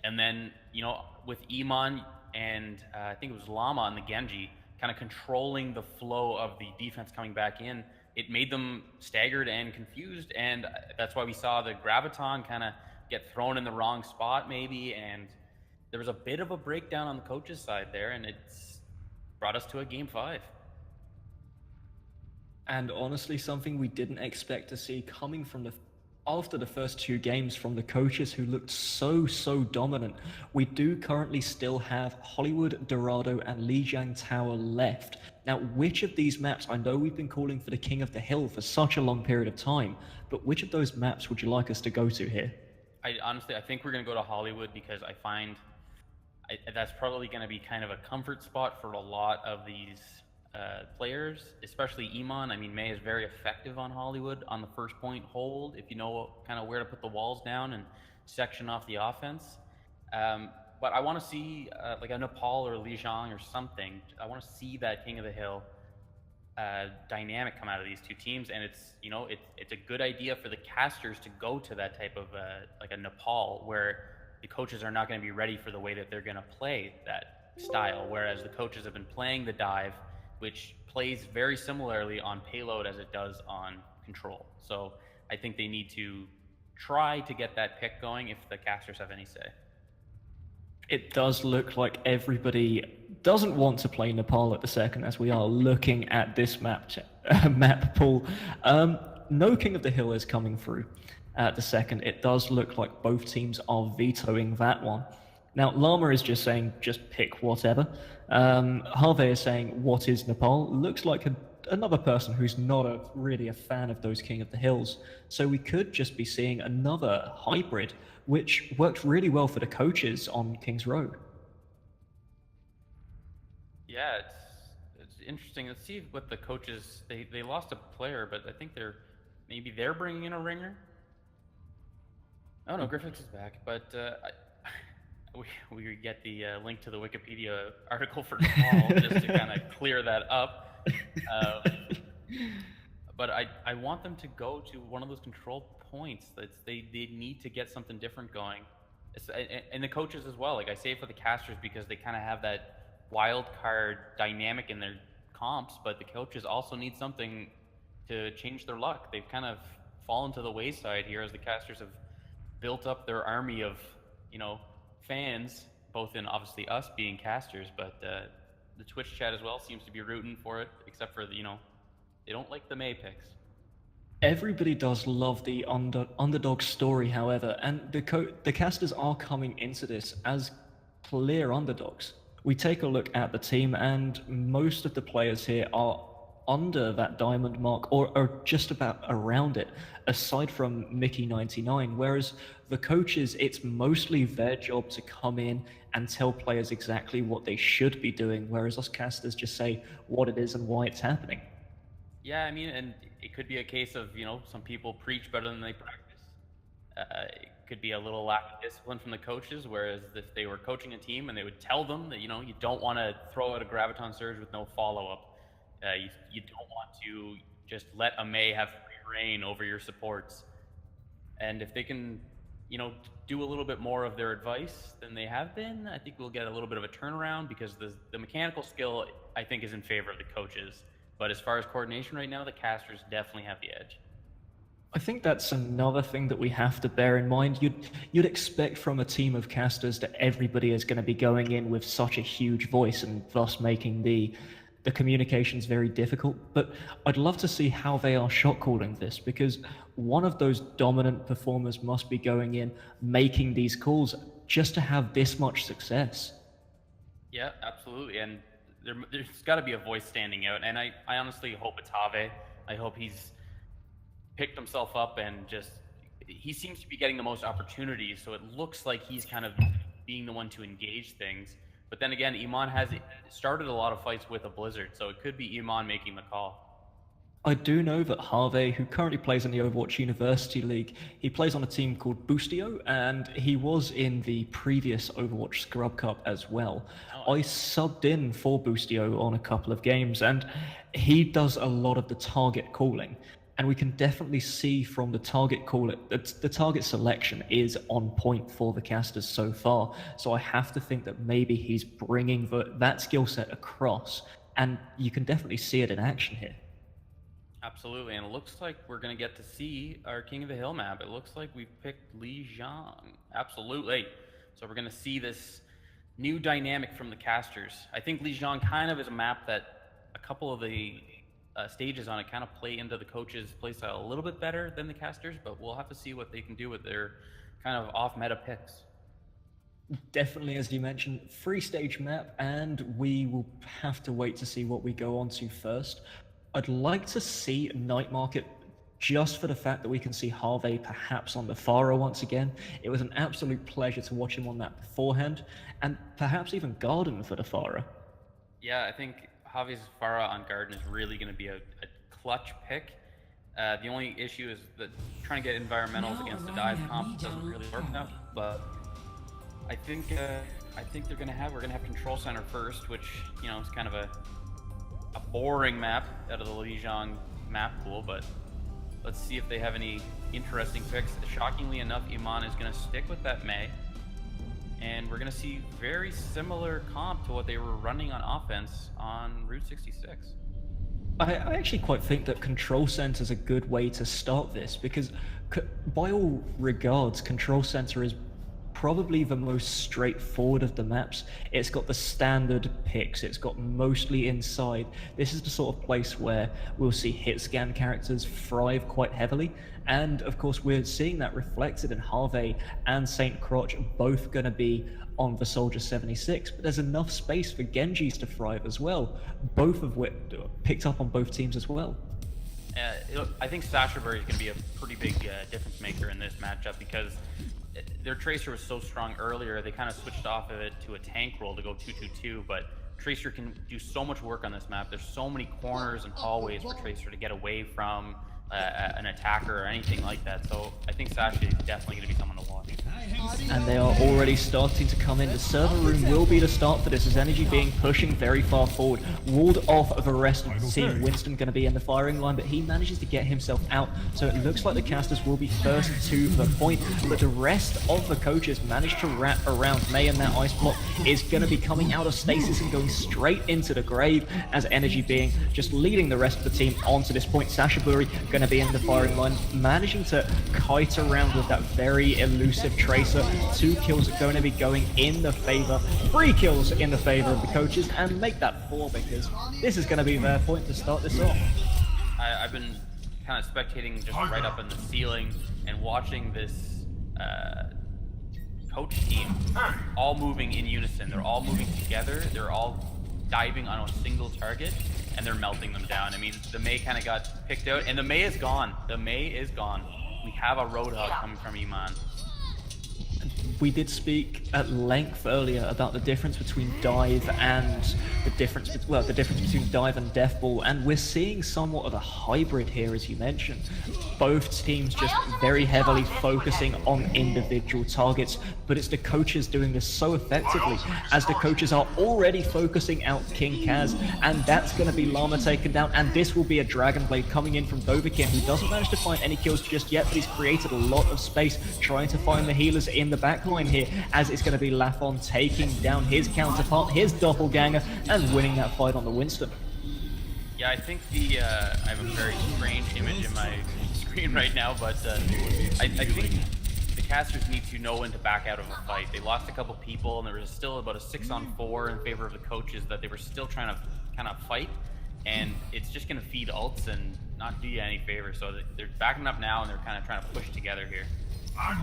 And then, you know, with Eman and I think it was Llama and the Genji, kind of controlling the flow of the defense coming back in, it made them staggered and confused, and that's why we saw the Graviton kind of get thrown in the wrong spot maybe, and there was a bit of a breakdown on the coach's side there, and it's brought us to a Game 5. And honestly, something we didn't expect to see coming from after the first 2 games from the coaches who looked so dominant. We do currently still have Hollywood, Dorado, and Lijang Tower left. Now, which of these maps, I know we've been calling for the King of the Hill for such a long period of time, but which of those maps would you like us to go to here? I think we're going to go to Hollywood, because I find that's probably going to be kind of a comfort spot for a lot of these players, especially Eman. I mean, May is very effective on Hollywood on the first point hold, if you know kind of where to put the walls down and section off the offense. But I want to see like a Nepal or Lijang or something. I want to see that King of the Hill dynamic come out of these 2 teams, and it's a good idea for the casters to go to that type of like a Nepal, where the coaches are not going to be ready for the way that they're going to play that style, whereas the coaches have been playing the dive, which plays very similarly on payload as it does on control. So I think they need to try to get that pick going if the casters have any say. It does look like everybody doesn't want to play Nepal at the second, as we are looking at this map pool. No King of the Hill is coming through at the second. It does look like both teams are vetoing that one. Now, Lama is just saying, just pick whatever. HaVee is saying, what is Nepal? Looks like another person who's not really a fan of those King of the Hills. So we could just be seeing another hybrid, which worked really well for the coaches on King's Road. Yeah, it's interesting. Let's see what the coaches, they lost a player, but I think they're bringing in a ringer. Oh no, Gryphix is back, but we get the link to the Wikipedia article for Brawl just to kind of clear that up. But I want them to go to one of those control points. They need to get something different going. And the coaches as well. Like, I say it for the casters because they kind of have that wild card dynamic in their comps, but the coaches also need something to change their luck. They've kind of fallen to the wayside here as the casters have built up their army of, fans, both in obviously us being casters, but the Twitch chat as well seems to be rooting for it, except for they don't like the May picks. Everybody does love the underdog story, however, and the casters are coming into this as clear underdogs. We take a look at the team, and most of the players here are under that diamond mark or just about around it, aside from Mickey99, whereas the coaches, it's mostly their job to come in and tell players exactly what they should be doing, whereas us casters just say what it is and why it's happening. Yeah, I mean, and it could be a case of, some people preach better than they practice. It could be a little lack of discipline from the coaches, whereas if they were coaching a team and they would tell them that, you don't want to throw out a Graviton Surge with no follow-up. You don't want to just let a May have free reign over your supports. And if they can, do a little bit more of their advice than they have been, I think we'll get a little bit of a turnaround, because the mechanical skill, I think, is in favor of the coaches. But as far as coordination right now, the casters definitely have the edge. I think that's another thing that we have to bear in mind. You'd expect from a team of casters that everybody is going to be going in with such a huge voice, and thus making the communications very difficult, but I'd love to see how they are shot calling this, because one of those dominant performers must be going in, making these calls just to have this much success. Yeah, absolutely, and there's got to be a voice standing out, and I honestly hope it's HaVee. I hope he's picked himself up and he seems to be getting the most opportunities, so it looks like he's kind of being the one to engage things. But then again, Eman has started a lot of fights with a Blizzard, so it could be Eman making the call. I do know that HaVee, who currently plays in the Overwatch University League, he plays on a team called Boostio, and he was in the previous Overwatch Scrub Cup as well. I subbed in for Boostio on a couple of games, and he does a lot of the target calling. And we can definitely see from the target call, the target selection is on point for the casters so far. So I have to think that maybe he's bringing that skill set across, and you can definitely see it in action here. Absolutely, and it looks like we're going to get to see our King of the Hill map. It looks like we've picked Lijang. Absolutely. So we're going to see this new dynamic from the casters. I think Lijang kind of is a map that a couple of the stages on it kind of play into the coach's playstyle a little bit better than the casters, but we'll have to see what they can do with their kind of off-meta picks. Definitely, as you mentioned, free-stage map, and we will have to wait to see what we go on to first. I'd like to see Night Market just for the fact that we can see HaVee perhaps on the Pharah once again. It was an absolute pleasure to watch him on that beforehand, and perhaps even Garden for the Pharah. Yeah, I think HaVee's Pharah on Garden is really going to be a clutch pick. The only issue is that trying to get environmentals against the dive comp doesn't really work now, but I think we're gonna have Control Center first, which is kind of a boring map out of the Lijang map pool, but let's see if they have any interesting picks. Shockingly enough, Eman is gonna stick with that Mei, and we're gonna see very similar comp to what they were running on offense on Route 66. I actually quite think that Control Center is a good way to start this, because by all regards, Control Center is probably the most straightforward of the maps. It's got the standard picks, it's got mostly inside. This is the sort of place where we'll see hit scan characters thrive quite heavily, and of course we're seeing that reflected in HaVee and Saint Crotch, both going to be on the Soldier 76, but there's enough space for Genjis to thrive as well, both of which picked up on both teams as well. I think Sasshiburi is going to be a pretty big difference maker in this matchup, because their Tracer was so strong earlier, they kind of switched off of it to a tank role to go 2-2-2, but Tracer can do so much work on this map. There's so many corners and hallways for Tracer to get away from an attacker or anything like that, so I think Sash is definitely going to be someone to watch. And they are already starting to come in. The server room will be the start for this, as EnergyBeing pushing very far forward, walled off of the rest of the team. Winston going to be in the firing line, but he manages to get himself out, so it looks like the casters will be first to the point, but the rest of the coaches managed to wrap around. Mei in that ice block is going to be coming out of stasis and going straight into the grave, as EnergyBeing just leading the rest of the team onto this point. Sasshiburi going to be in the firing line, managing to kite around with that very elusive Tracer. 2 kills are going to be going in the favor, 3 kills in the favor of the coaches, and make that 4, because this is going to be their point to start this off. I've been kind of spectating just right up in the ceiling and watching this coach team all moving in unison. They're all moving together. They're all diving on a single target, and they're melting them down. I mean, the Mei kind of got picked out, and the Mei is gone. The Mei is gone. We have a Roadhog coming from Eman. We did speak at length earlier about the difference between dive and the difference between dive and death ball, and we're seeing somewhat of a hybrid here, as you mentioned. Both teams just very heavily focusing on individual targets, but it's the coaches doing this so effectively, as the coaches are already focusing out KingKaz, and that's going to be Lama taken down, and this will be a Dragonblade coming in from Dovahkiin, who doesn't manage to find any kills just yet, but he's created a lot of space trying to find the healers in the backline here, as it's going to be Lafon taking down his counterpart, his doppelganger, and winning that fight on the Winston. Yeah, I think I have a very strange image in my screen right now, but I think the casters need to know when to back out of a fight. They lost a couple people, and there was still about a 6-on-4 in favor of the coaches that they were still trying to kind of fight, and it's just going to feed ults and not do you any favor. So they're backing up now, and they're kind of trying to push together here.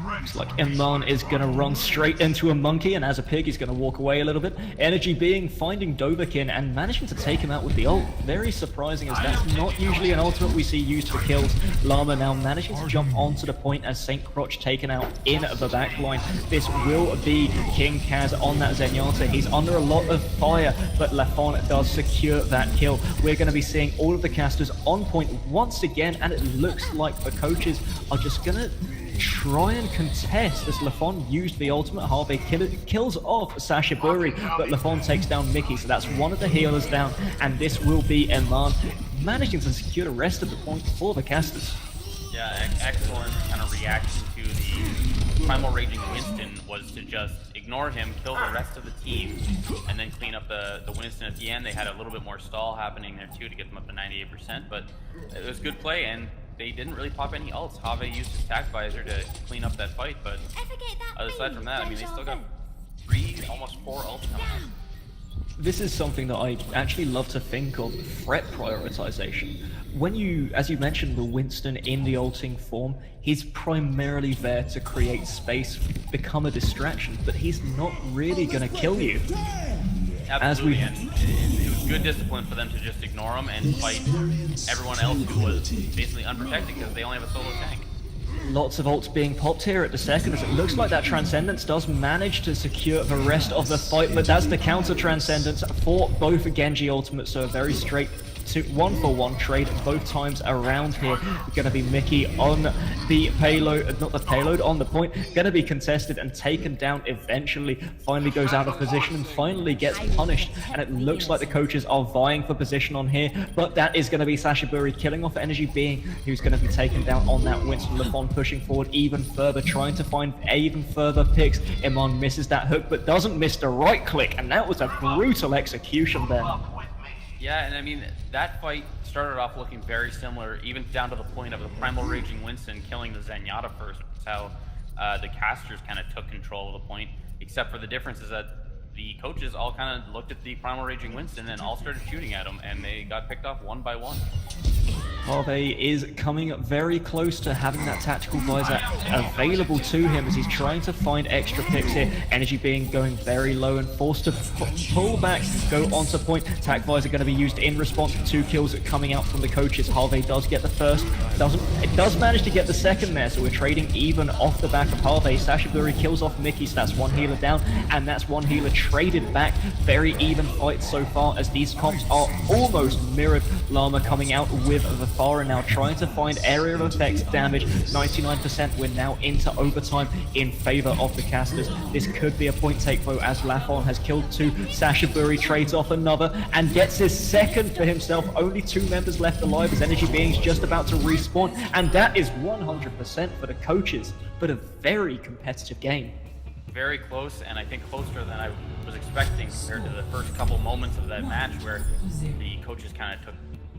Looks like Eman is going to run straight into a monkey, and as a pig he's going to walk away a little bit. EnergyBeing finding Dovahkiin and managing to take him out with the ult. Very surprising, as that's not usually an ultimate we see used for kills. Lama now managing to jump onto the point as Saint Crotch taken out in the backline. This will be KingKaz on that Zenyatta. He's under a lot of fire, but Lafon does secure that kill. We're going to be seeing all of the casters on point once again, and it looks like the coaches are just going to try and contest as Lafon used the ultimate. HaVee kills off Sasshiburi, but Lafon takes down Mickey, so that's one of the healers down, and this will be Eman managing to secure the rest of the point for the casters. Yeah, excellent kind of reaction to the Primal Raging Winston was to just ignore him, kill the rest of the team, and then clean up the Winston at the end. They had a little bit more stall happening there too to get them up to 98%, but it was good play, and they didn't really pop any ults. HaVee used his Tac Visor to clean up that fight, but aside from that, I mean, they still got 3, almost 4 ults coming up. This is something that I actually love to think of, threat prioritization. When you, as you mentioned, the Winston in the ulting form, he's primarily there to create space, become a distraction, but he's not really going to kill you. Absolutely, and it was good discipline for them to just ignore him and fight everyone else who was basically unprotected because they only have a solo tank. Lots of ults being popped here at the second, as it looks like that Transcendence does manage to secure the rest of the fight, but that's the counter Transcendence for both Genji ultimates, so a very straight 1-for-1 trade both times around here. Going to be Mickey on the payload, not the payload, on the point. Going to be contested and taken down eventually. Finally goes out of position and finally gets punished. And it looks like the coaches are vying for position on here, but that is going to be Sasshiburi killing off EnergyBeing, who's going to be taken down on that Winston. lafon pushing forward even further, trying to find even further picks. Eman misses that hook, but doesn't miss the right click, and that was a brutal execution there. Yeah, and I mean, that fight started off looking very similar, even down to the point of the Primal Raging Winston killing the Zenyatta first. That's how the casters kind of took control of the point, except for the difference is that the coaches all kind of looked at the Primal Raging Winston and all started shooting at him, and they got picked off one by one. HaVee is coming very close to having that tactical visor available to him as he's trying to find extra picks here. EnergyBeing going very low and forced to pull back, go onto point. Tac visor going to be used in response to 2 kills coming out from the coaches. HaVee does get the first, it does manage to get the second there, so we're trading even off the back of HaVee. Sasshiburi kills off Mickey, so that's 1 healer down, and that's 1 healer traded back. Very even fight so far as these comps are almost mirrored. Lama coming out with the Farah now trying to find area of effects damage. 99%, we're now into overtime in favor of the casters. This could be a point take though, as lafon has killed 2. Sasshiburi trades off another and gets his second for himself. Only 2 members left alive as EnergyBeing's just about to respawn, and that is 100% for the coaches, but a very competitive game. Very close, and I think closer than I was expecting compared to the first couple moments of that match where the coaches kind of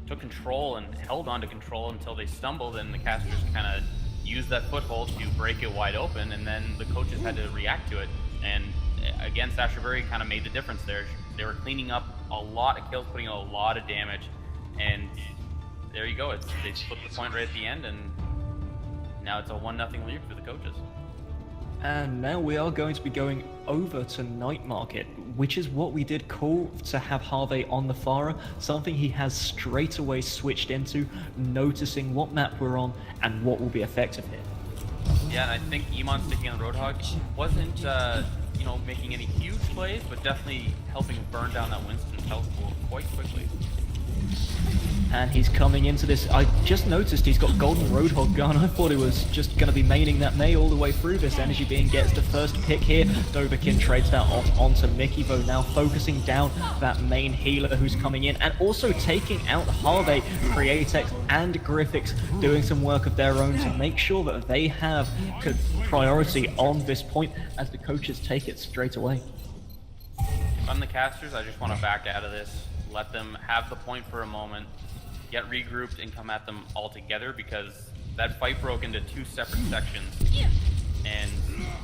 took control and held on to control until they stumbled, and the casters kind of used that foothold to break it wide open, and then the coaches had to react to it. And again, Sasshiburi kind of made the difference there. They were cleaning up a lot of kills, putting in a lot of damage, and there you go. They split the point right at the end, and now it's a 1-0 lead for the coaches. And now we are going to be going over to Night Market, which is what we did call to have HaVee on the Farah, something he has straight away switched into, noticing what map we're on and what will be effective here. Yeah, and I think Eman sticking on the Roadhog wasn't, you know, making any huge plays, but definitely helping burn down that Winston's health pool quite quickly. And he's coming into this. I just noticed he's got Golden Roadhog gun. I thought he was just going to be maining that Mei all the way through this. EnergyBeing gets the first pick here. Doverkin trades that off onto Mickey, though, now focusing down that main healer who's coming in, and also taking out HaVee, Createx and Gryphix, doing some work of their own to make sure that they have priority on this point as the coaches take it straight away. If I'm the casters, I just want to back out of this. Let them have the point for a moment, get regrouped, and come at them all together, because that fight broke into 2 separate sections. And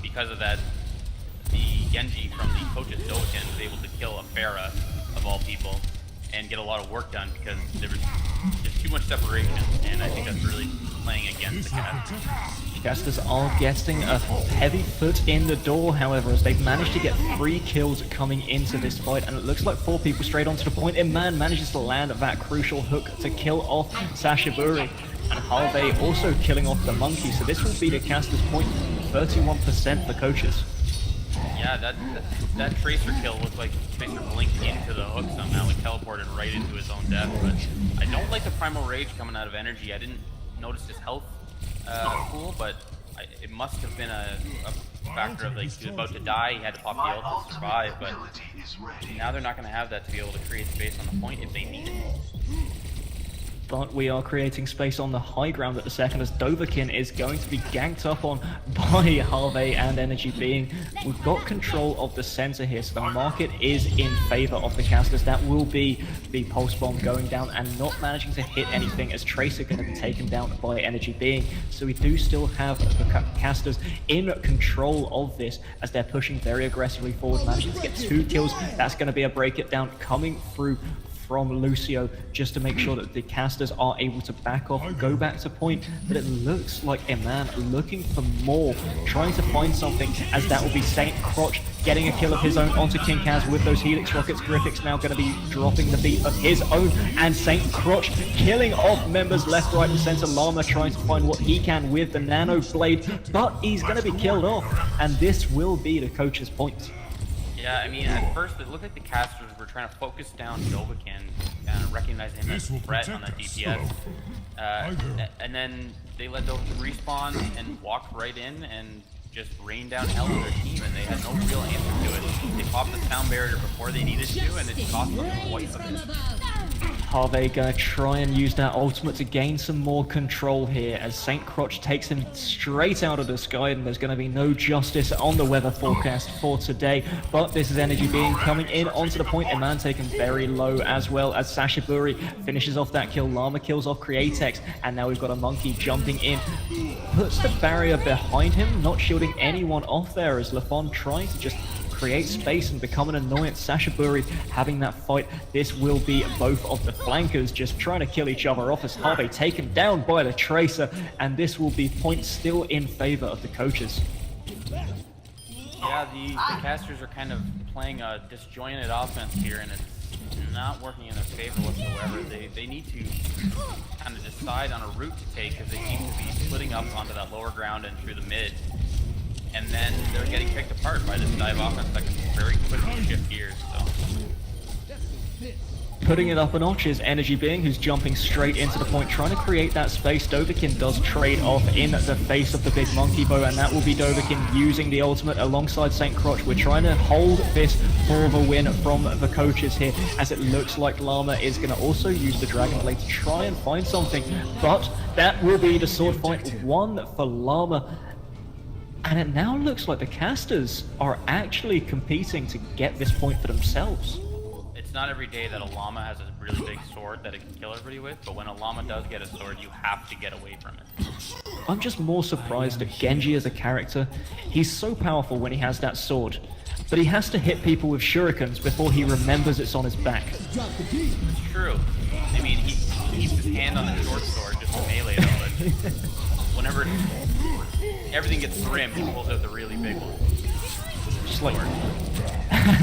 because of that, the Genji from the coach's Dohj was able to kill a Farah, of all people, and get a lot of work done because there was just too much separation, and I think that's really playing against the casters. Casters are getting a heavy foot in the door, however, as they've managed to get 3 kills coming into this fight, and it looks like 4 people straight onto the point. Eman manages to land that crucial hook to kill off Sasshiburi, and HaVee also killing off the monkey, so this will be the casters' point, 31% for coaches. Yeah, that Tracer kill looked like Tracer blinked into the hook somehow, like teleported right into his own death, but I don't like the Primal Rage coming out of Energy. I didn't notice his health pool, but it must have been a factor of, like, he was about to die, he had to pop the ult to survive, but now they're not going to have that to be able to create space on the point if they need it. But we are creating space on the high ground at the second as Dovahkiin is going to be ganked up on by HaVee and EnergyBeing. We've got control of the center here, so the market is in favor of the casters. That will be the pulse bomb going down and not managing to hit anything as Tracer going to be taken down by EnergyBeing. So we do still have the casters in control of this as they're pushing very aggressively forward, managing to get 2 kills. That's going to be a break it down coming through from Lucio just to make sure that the casters are able to back off, go back to point. But it looks like Eman looking for more, trying to find something, as that will be Saint Crotch getting a kill of his own onto KingKaz with those Helix rockets. Gryphix now going to be dropping the beat of his own, and Saint Crotch killing off members left, right and center. Lama trying to find what he can with the nano blade, but he's going to be killed off, and this will be the coach's point. Yeah, I mean, at first it looked like the casters were trying to focus down Dovahkiin and recognize him as a threat on the DPS. And then they let Dovahkiin respawn and walk right in and just rain down hell on their team, and they had no real answer to it. They popped the sound barrier before they needed to, and it cost them quite a bit. HaVee gonna try and use that ultimate to gain some more control here as Saint Crotch takes him straight out of the sky, and there's gonna be no justice on the weather forecast for today. But this is EnergyBeing coming in onto the point. Eman taken very low as well as Sasshiburi finishes off that kill. Lama kills off Createx, and now we've got a monkey jumping in. Puts the barrier behind him, not shielding anyone off there as lafon trying to just create space and become an annoyance. Sasshiburi having that fight. This will be both of the flankers just trying to kill each other off as HaVee taken down by the Tracer, and this will be points still in favor of the coaches. Yeah, the casters are kind of playing a disjointed offense here, and it's not working in their favor whatsoever. They need to kind of decide on a route to take, because they seem to be splitting up onto that lower ground and through the mid. And then they're getting picked apart by this dive offense that can very quickly shift gears. So putting it up a notch is EnergyBeing, who's jumping straight into the point, trying to create that space. Dovahkiin does trade off in the face of the big monkey bow, and that will be Dovahkiin using the ultimate alongside Saint Crotch. We're trying to hold this for the win from the coaches here, as it looks like Lama is going to also use the Dragonblade to try and find something, but that will be the sword fight, one for Lama. And it now looks like the casters are actually competing to get this point for themselves. it's not every day that a llama has a really big sword that it can kill everybody with, but when a llama does get a sword, you have to get away from it. I'm just more surprised at Genji as a character. He's so powerful when he has that sword, but he has to hit people with shurikens before he remembers it's on his back. It's true. I mean, he keeps his hand on the short sword just to melee it, but whenever everything gets trimmed, he pulls out the really big one. Just like...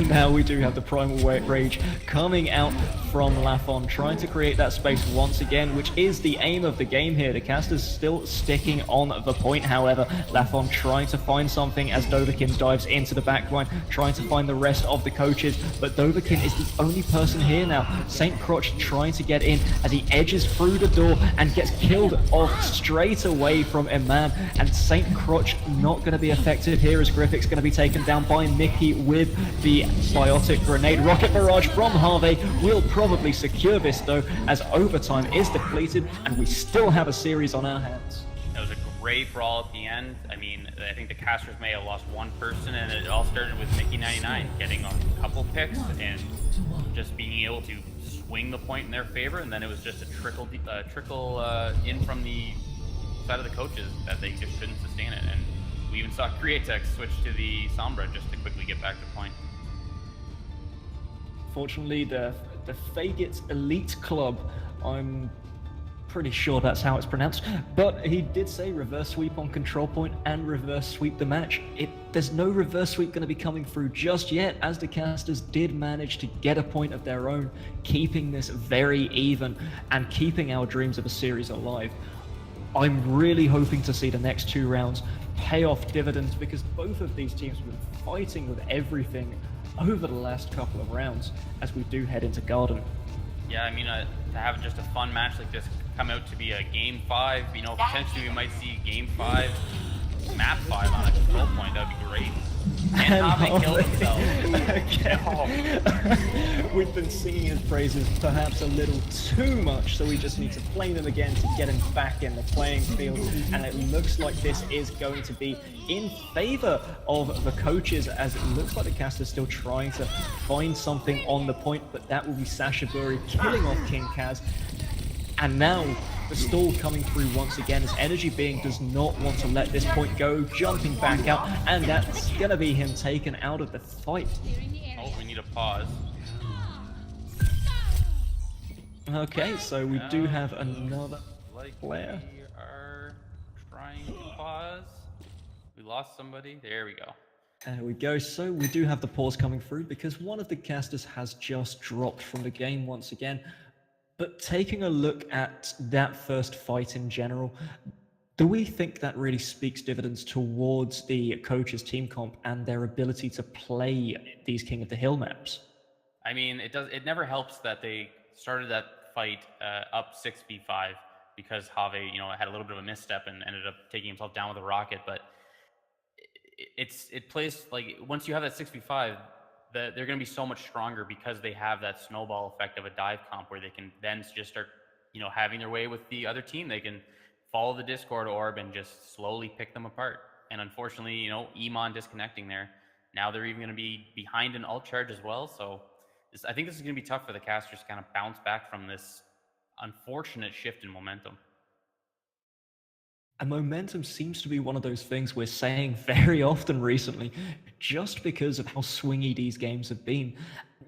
Now we do have the Primal Rage coming out from lafon, trying to create that space once again, which is the aim of the game here. The caster's still sticking on the point, however. lafon trying to find something as Dovahkiin dives into the backline, trying to find the rest of the coaches, but Dovahkiin is the only person here now. Saint Crotch trying to get in as he edges through the door and gets killed off straight away from Eman, and Saint Crotch not going to be effective here as Gryphix going to be taken down by Mickey with the biotic grenade. Rocket barrage from HaVee will probably secure this though, as overtime is depleted and we still have a series on our hands. That was a great brawl at the end. I mean, I think the casters may have lost one person, and it all started with Mickey99 getting a couple picks and just being able to swing the point in their favor, and then it was just a trickle in from the side of the coaches that they just couldn't sustain it. And we even saw Createx switch to the Sombra just to quickly get back to point. Fortunately, the Faggot Elite Club, I'm pretty sure that's how it's pronounced, but he did say reverse sweep on control point and reverse sweep the match. There's no reverse sweep going to be coming through just yet, as the casters did manage to get a point of their own, keeping this very even and keeping our dreams of a series alive. I'm really hoping to see the next two rounds pay off dividends, because both of these teams have been fighting with everything over the last couple of rounds as we do head into Garden. Yeah, I mean, to have just a fun match like this come out to be a Game 5, you know, potentially we might see Game 5 map 5 on a control point, that would be great. And HaVee killed himself. We've been singing his praises perhaps a little too much, so we just need to play them again to get him back in the playing field. And it looks like this is going to be in favor of the coaches, as it looks like the caster's still trying to find something on the point, but that will be Sasshiburi killing off KingKaz. And now the stall coming through once again, as EnergyBeing does not want to let this point go, jumping back out, and that's going to be him taken out of the fight. Oh, we need a pause. Okay, so we do have another player. We are trying to pause. We lost somebody. There we go. There we go. So we do have the pause coming through because one of the casters has just dropped from the game once again. But taking a look at that first fight in general, do we think that really speaks dividends towards the coach's team comp and their ability to play these King of the Hill maps? I mean, it never helps that they started that fight up 6v5 because HaVee, had a little bit of a misstep and ended up taking himself down with a rocket. But it plays like once you have that 6v5, they're going to be so much stronger because they have that snowball effect of a dive comp where they can then just start, having their way with the other team. They can follow the Discord orb and just slowly pick them apart. And unfortunately, Eman disconnecting there. Now they're even going to be behind an ult charge as well. So I think this is going to be tough for the casters to kind of bounce back from this unfortunate shift in momentum. And momentum seems to be one of those things we're saying very often recently, just because of how swingy these games have been.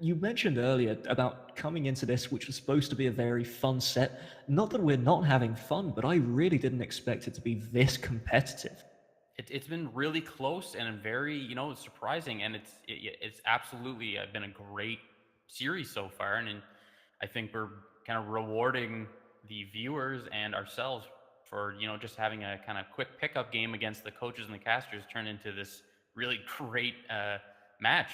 You mentioned earlier about coming into this, which was supposed to be a very fun set. Not that we're not having fun, but I really didn't expect it to be this competitive. It's been really close and very, surprising, and it's absolutely been a great series so far. And I think we're kind of rewarding the viewers and ourselves for, just having a kind of quick pickup game against the coaches and the casters turn into this really great match.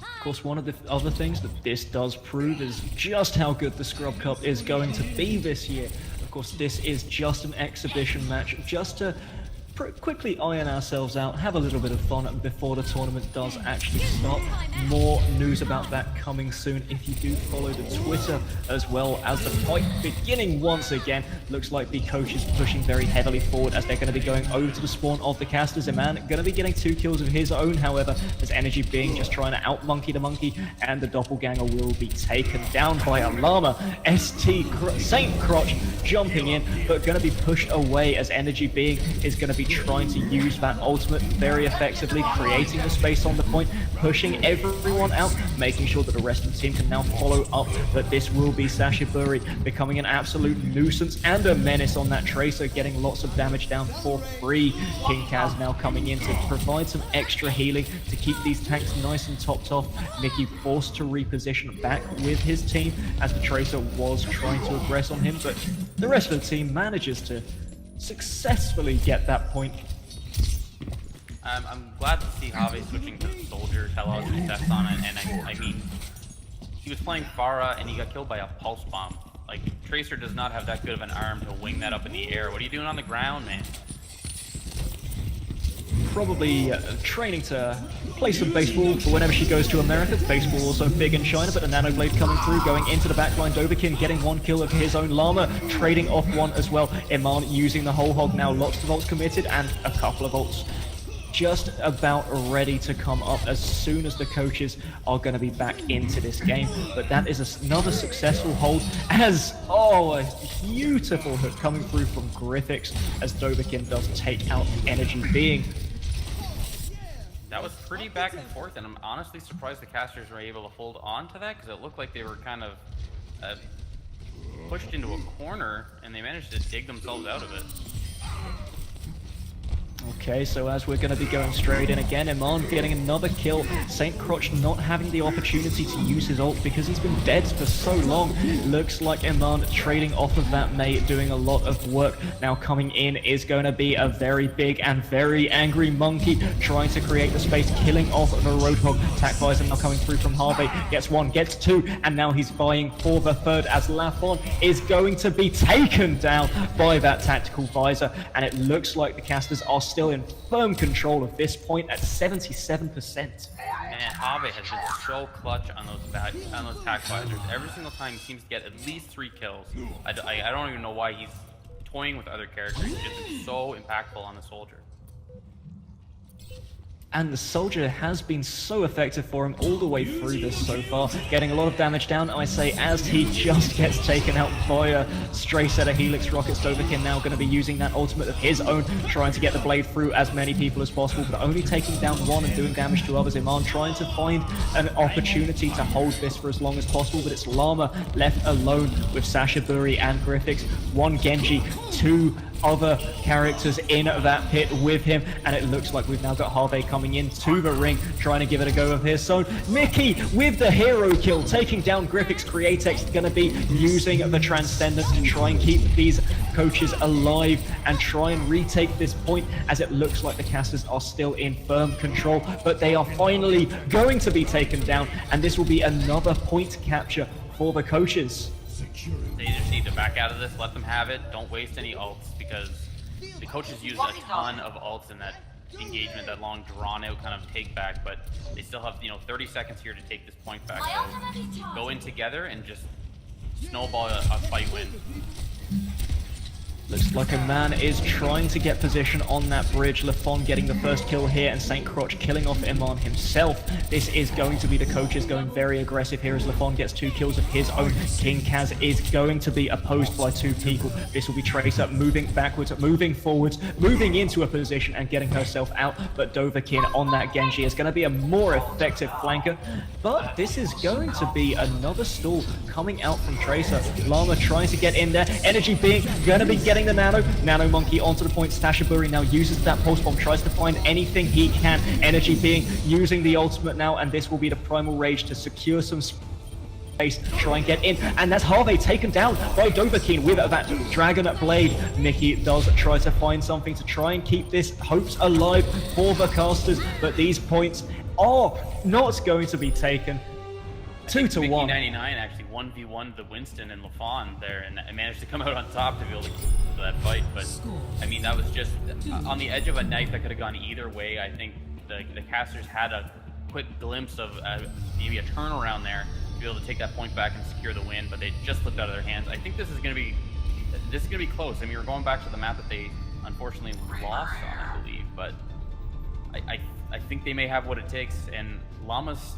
Of course, one of the other things that this does prove is just how good the Scrub Cup is going to be this year. Of course, this is just an exhibition match, just to quickly iron ourselves out, have a little bit of fun before the tournament does actually start. More news about that coming soon if you do follow the Twitter, as well as the fight beginning once again. Looks like the coach is pushing very heavily forward as they're going to be going over to the spawn of the casters. Eman going to be getting 2 kills of his own, however, as EnergyBeing just trying to out-monkey the monkey, and the doppelganger will be taken down by a llama. Saint Crotch jumping in, but going to be pushed away as EnergyBeing is going to be trying to use that ultimate very effectively, creating the space on the point, pushing everyone out, making sure that the rest of the team can now follow up. But this will be Sasshiburi becoming an absolute nuisance and a menace on that Tracer, getting lots of damage down for free. KingKaz now coming in to provide some extra healing to keep these tanks nice and topped off. Mickey forced to reposition back with his team as the Tracer was trying to aggress on him, but the rest of the team manages to successfully get that point. I'm glad to see HaVee switching to the Soldier, Telos, and Sesson, and I mean, he was playing Pharah and he got killed by a Pulse Bomb. Like, Tracer does not have that good of an arm to wing that up in the air. What are you doing on the ground, man? Probably training to play some baseball for whenever she goes to America. Baseball also big in China, but a Nanoblade coming through, going into the backline. Dovahkiin getting 1 kill of his own llama, trading off 1 as well. Eman using the whole hog now, lots of ults committed, and a couple of ults just about ready to come up as soon as the coaches are going to be back into this game. But that is another successful hold as, a beautiful hook coming through from Gryphix as Dovahkiin does take out EnergyBeing. That was pretty back and forth, and I'm honestly surprised the casters were able to hold on to that, because it looked like they were kind of pushed into a corner, and they managed to dig themselves out of it. Okay, so as we're going to be going straight in again, Eman getting another kill. St. Crotch not having the opportunity to use his ult because he's been dead for so long. Looks like Eman trading off of that mate, doing a lot of work. Now coming in is going to be a very big and very angry monkey, trying to create the space, killing off the Roadhog. Attack visor now coming through from HaVee. Gets one, gets two, and now he's vying for the third as lafon is going to be taken down by that tactical visor. And it looks like the casters are still in firm control of this point at 77%. And HaVee has been so clutch on those attack visors. Every single time he seems to get at least 3 kills. I don't even know why he's toying with other characters. He's just been so impactful on the soldier. And the soldier has been so effective for him all the way through this so far, getting a lot of damage down. I say as he just gets taken out by a stray set of Helix rockets. Dovahkiin now going to be using that ultimate of his own, trying to get the blade through as many people as possible, but only taking down one and doing damage to others. Eman trying to find an opportunity to hold this for as long as possible, but it's Llama left alone with Sasshiburi and Gryphix. One Genji, 2 other characters in that pit with him, and it looks like we've now got HaVee coming into the ring, trying to give it a go of his. So Mickey with the hero kill, taking down Gryphix. Createx going to be using the Transcendence to try and keep these coaches alive and try and retake this point, as it looks like the casters are still in firm control, but they are finally going to be taken down, and this will be another point capture for the coaches. They just need to back out of this, let them have it, don't waste any ults, because the coaches use a ton of ults in that engagement, that long drawn-out kind of take-back, but they still have, 30 seconds here to take this point back, so go in together and just snowball a fight win. Looks like Eman is trying to get position on that bridge. lafon getting the first kill here, and St. Crotch killing off Eman himself. This is going to be the coaches going very aggressive here as lafon gets 2 kills of his own. KingKaz is going to be opposed by 2 people. This will be Tracer moving backwards, moving forwards, moving into a position and getting herself out. But Dovahkiin on that Genji is going to be a more effective flanker. But this is going to be another stall coming out from Tracer. Lama trying to get in there. EnergyBeing going to be getting the Nano Monkey onto the point. Sasshiburi now uses that pulse bomb, tries to find anything he can. EnergyBeing using the ultimate now, and this will be the Primal Rage to secure some space, try and get in, and that's HaVee taken down by Dovahkiin with that Dragon Blade. Mickey does try to find something to try and keep this hopes alive for the casters, but these points are not going to be taken. 2-1. 99 actually 1v1 the Winston and lafon there, and I managed to come out on top to be able to keep that fight. But I mean, that was just on the edge of a knife that could have gone either way. I think the casters had a quick glimpse of maybe a turnaround there to be able to take that point back and secure the win, but they just slipped out of their hands. I think this is going to be close. I mean, we're going back to the map that they unfortunately lost on, I believe, but I think they may have what it takes, and Llama's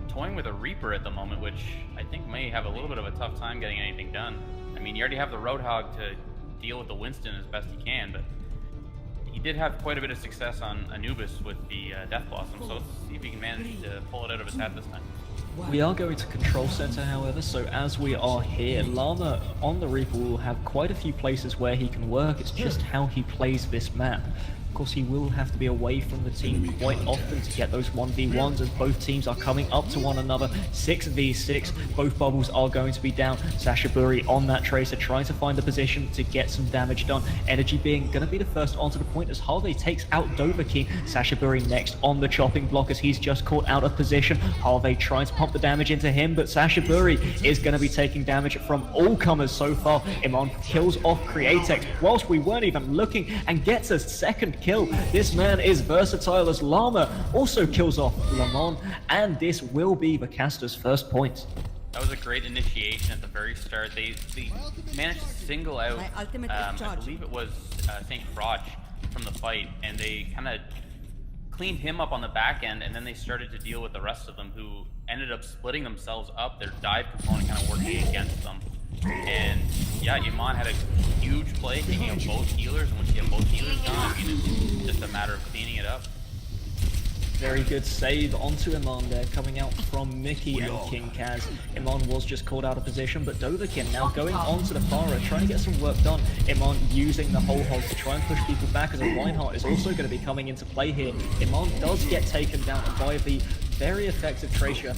toying with a Reaper at the moment, which I think may have a little bit of a tough time getting anything done. I mean, you already have the Roadhog to deal with the Winston as best he can, but he did have quite a bit of success on Anubis with the Death Blossom, so let's see if he can manage to pull it out of his hat this time. We are going to Control Center, however, so as we are here, Lama on the Reaper will have quite a few places where he can work. It's just how he plays this map. Of course, he will have to be away from the team quite often to get those 1v1s, as both teams are coming up to one another. 6v6, both bubbles are going to be down. Sasshiburi on that Tracer, trying to find a position to get some damage done. EnergyBeing going to be the first onto the point as HaVee takes out Dovahkiin. Sasshiburi next on the chopping block as he's just caught out of position. HaVee trying to pump the damage into him, but Sasshiburi is going to be taking damage from all comers so far. Eman kills off Createx whilst we weren't even looking and gets a second kill. This man is versatile as Llama also kills off Lamont, and this will be the caster's first point. That was a great initiation at the very start. They managed to single out, I believe it was St. Crotch from the fight, and they kind of cleaned him up on the back end, and then they started to deal with the rest of them, who ended up splitting themselves up, their dive component kind of working against them. And yeah, Eman had a huge play taking out both healers, and once you get both healers done, I mean, it's just a matter of cleaning it up. Very good save onto Eman there, coming out from Mickey and KingKaz. Eman was just caught out of position, but Dovahkiin now going onto the Pharah, trying to get some work done. Eman using the whole hog to try and push people back, as a Reinhardt is also going to be coming into play here. Eman does get taken down by the very effective Tracer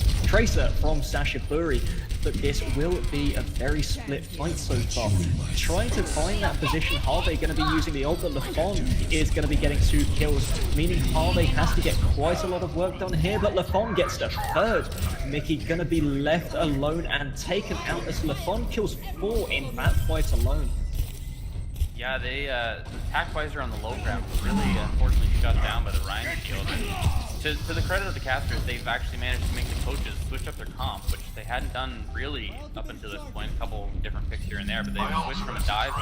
from Sasshiburi, but this will be a very split fight so far. Trying to find that position, HaVee going to be using the ult, but lafon is going to be getting 2 kills, meaning HaVee has to get quite a lot of work done here, but lafon gets the 3rd. Mickey going to be left alone and taken out as lafon kills 4 in that fight alone. Yeah, they the attack visor on the low ground was really unfortunately shut down by the Ryan shield. And to the credit of the casters, they've actually managed to make the coaches switch up their comp, which they hadn't done really up until this point. A couple different picks here and there, but they've switched from a dive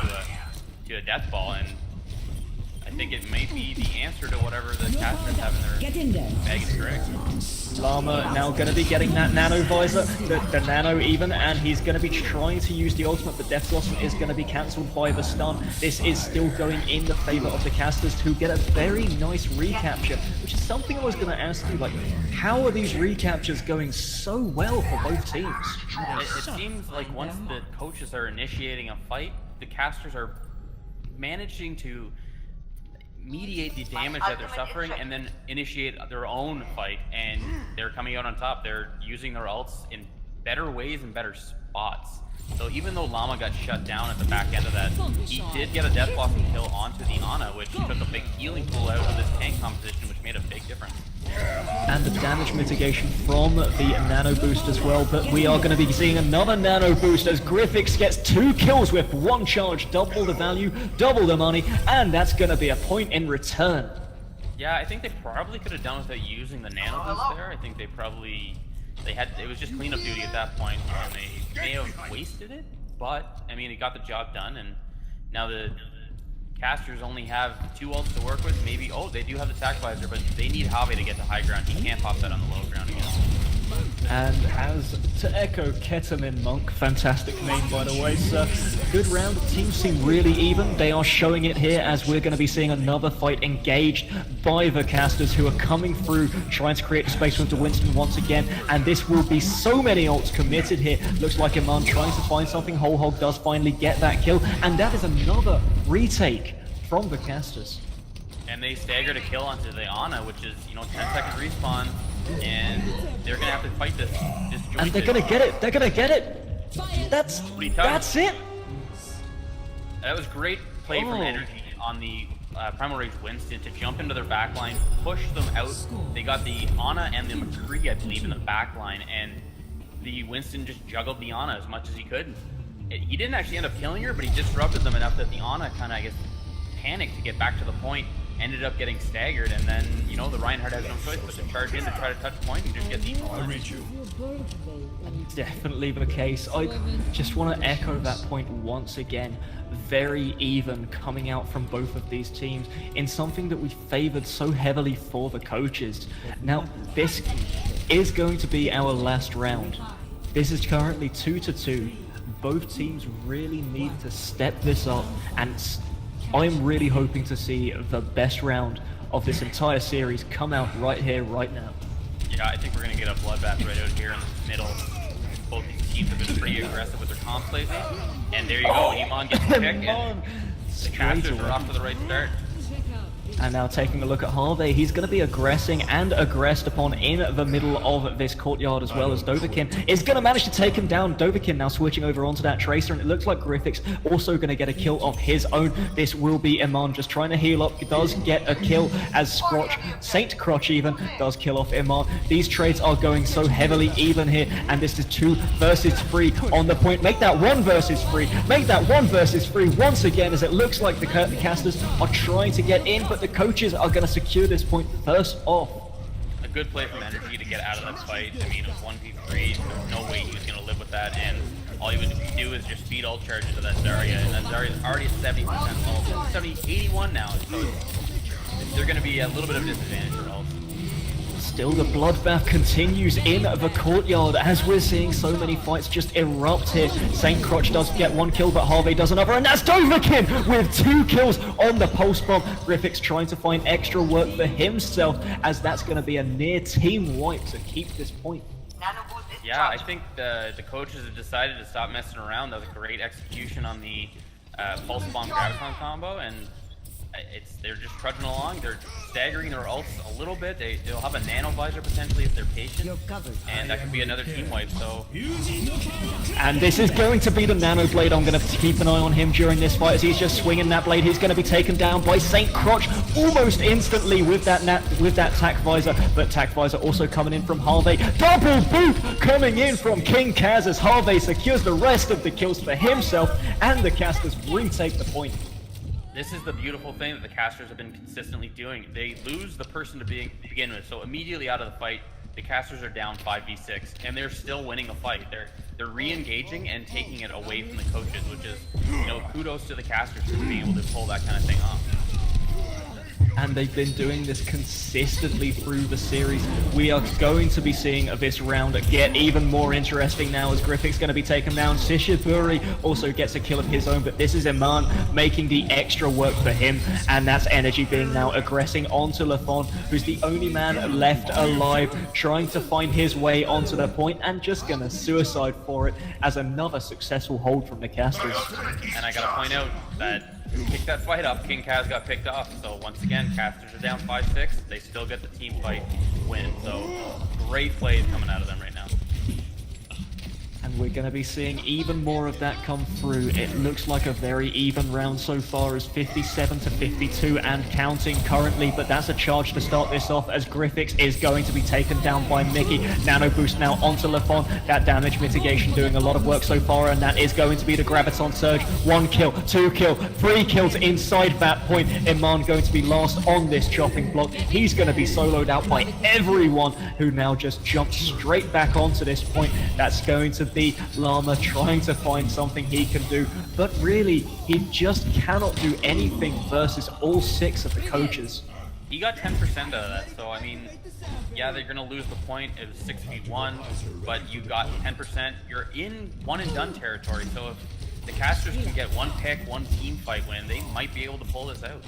to a death ball, and I think it may be the answer to whatever the casters have in their bag is correct. Lama now going to be getting that nano visor, the nano even, and he's going to be trying to use the ultimate, but Death Blossom is going to be cancelled by the stun. This is still going in the favor of the casters, who get a very nice recapture, which is something I was going to ask you, like, how are these recaptures going so well for both teams? It seems like once the coaches are initiating a fight, the casters are managing to mediate the damage that they're suffering and then initiate their own fight, and they're coming out on top. They're using their ults in better ways and better spots. So even though Llama got shut down at the back end of that, he did get a Death Blossom kill onto the Ana, which took a big healing pool out of this tank composition, which made a big difference. And the damage mitigation from the nano boost as well, but we are going to be seeing another nano boost as Gryphix gets 2 kills with 1 charge, double the value, double the money, and that's going to be a point in return. Yeah, I think they probably could have done without using the nano boost there. I think it was just cleanup duty at that point, and they may have wasted it, but I mean, it got the job done, and now the casters only have 2 ults to work with. Maybe, oh, they do have the attack visor, but they need HaVee to get to high ground. He can't pop that on the low ground again. And as to echo Ketamine Monk, fantastic name by the way, sir. Good round, the teams seem really even. They are showing it here as we're going to be seeing another fight engaged by the casters, who are coming through, trying to create space with the Winston once again. And this will be so many ults committed here. Looks like Eman trying to find something. Whole Hog does finally get that kill, and that is another retake from the casters. And they staggered a kill onto the Ana, which is, 10-second respawn, and they're gonna have to fight this disjointed. And they're gonna get it. They're gonna get it. That's it. That was great play from Energy on the Primal Rage Winston to jump into their backline, push them out. They got the Ana and the McCree, I believe, in the backline, and the Winston just juggled the Ana as much as he could. He didn't actually end up killing her, but he disrupted them enough that the Ana kind of, I guess, panicked to get back to the point, ended up getting staggered, and then, the Reinhardt has no choice but to charge in to try to touch point and just get the Definitely the case. I just want to echo that point once again. Very even coming out from both of these teams in something that we favored so heavily for the coaches. Now, this is going to be our last round. This is currently 2-2. Both teams really need to step this up, and I'm really hoping to see the best round of this entire series come out right here, right now. Yeah, I think we're going to get a bloodbath right out here in the middle. Both these teams have been pretty aggressive with their comps lately. And there you go, Eman gets the pick, and the casters are off to the right start. And now taking a look at HaVee, he's going to be aggressing and aggressed upon in the middle of this courtyard, as well as Dovahkiin is going to manage to take him down. Dovahkiin now switching over onto that Tracer, and it looks like Gryphix also going to get a kill of his own. This will be Eman just trying to heal up. He does get a kill as Crotch, Saint Crotch even, does kill off Eman. These trades are going so heavily even here, and this is 2 versus 3 on the point. Make that 1 versus 3. Make that 1 versus 3 once again, as it looks like the casters are trying to get in, but the coaches are going to secure this point first off. A good play from Energy to get out of that fight. I mean, it was 1v3, there's no way he was going to live with that, and all he would do is just feed ult charge into that Zarya, and that Zarya is already 70% ult, 81 now, so they're going to be a little bit of disadvantage for ult. Still, the bloodbath continues in the courtyard as we're seeing so many fights just erupt here. St. Crotch does get 1 kill, but HaVee does another, and that's Dovahkiin with 2 kills on the pulse bomb. Gryphix trying to find extra work for himself, as that's going to be a near team wipe to keep this point. Yeah, I think the coaches have decided to stop messing around. That was a great execution on the pulse bomb graviton combo, and they're just trudging along. They're staggering their ults a little bit. They'll have a nano visor potentially if they're patient, and that could be another team wipe. So, and this is going to be the nano blade. I'm going to keep an eye on him during this fight as he's just swinging that blade. He's going to be taken down by St. Crotch almost instantly with that tac visor, but tac visor also coming in from HaVee. Double boot coming in from KingKaz as HaVee secures the rest of the kills for himself, and the casters retake the point. This is the beautiful thing that the casters have been consistently doing. They lose the person to begin with, so immediately out of the fight, the casters are down 5v6, and they're still winning a fight. They're re-engaging and taking it away from the coaches, which is, kudos to the casters for being able to pull that kind of thing off. And they've been doing this consistently through the series. We are going to be seeing this round get even more interesting now as Gryphix going to be taken down. Sasshiburi also gets a kill of his own, but this is Eman making the extra work for him, and that's EnergyBeing now aggressing onto lafon, who's the only man left alive, trying to find his way onto the point and just going to suicide for it as another successful hold from the casters. And I got to point out that who picked that fight up, KingKaz got picked off. So once again, casters are down 5-6. They still get the team fight win. So great plays coming out of them right now. And we're going to be seeing even more of that come through. It looks like a very even round so far, as 57-52 and counting currently, but that's a charge to start this off as Gryphix is going to be taken down by Mickey. Nano boost now onto lafon. That damage mitigation doing a lot of work so far, and that is going to be the graviton surge. 1 kill, 2 kill, 3 kills inside that point. Eman going to be last on this chopping block. He's going to be soloed out by everyone, who now just jumps straight back onto this point. That's going to be Lama trying to find something he can do, but really he just cannot do anything versus all 6 of the coaches. He got 10% out of that, so I mean, yeah, they're gonna lose the point. It was 6v1, but you got 10%. You're in one and done territory, so if the casters can get one pick, one team fight win, they might be able to pull this out.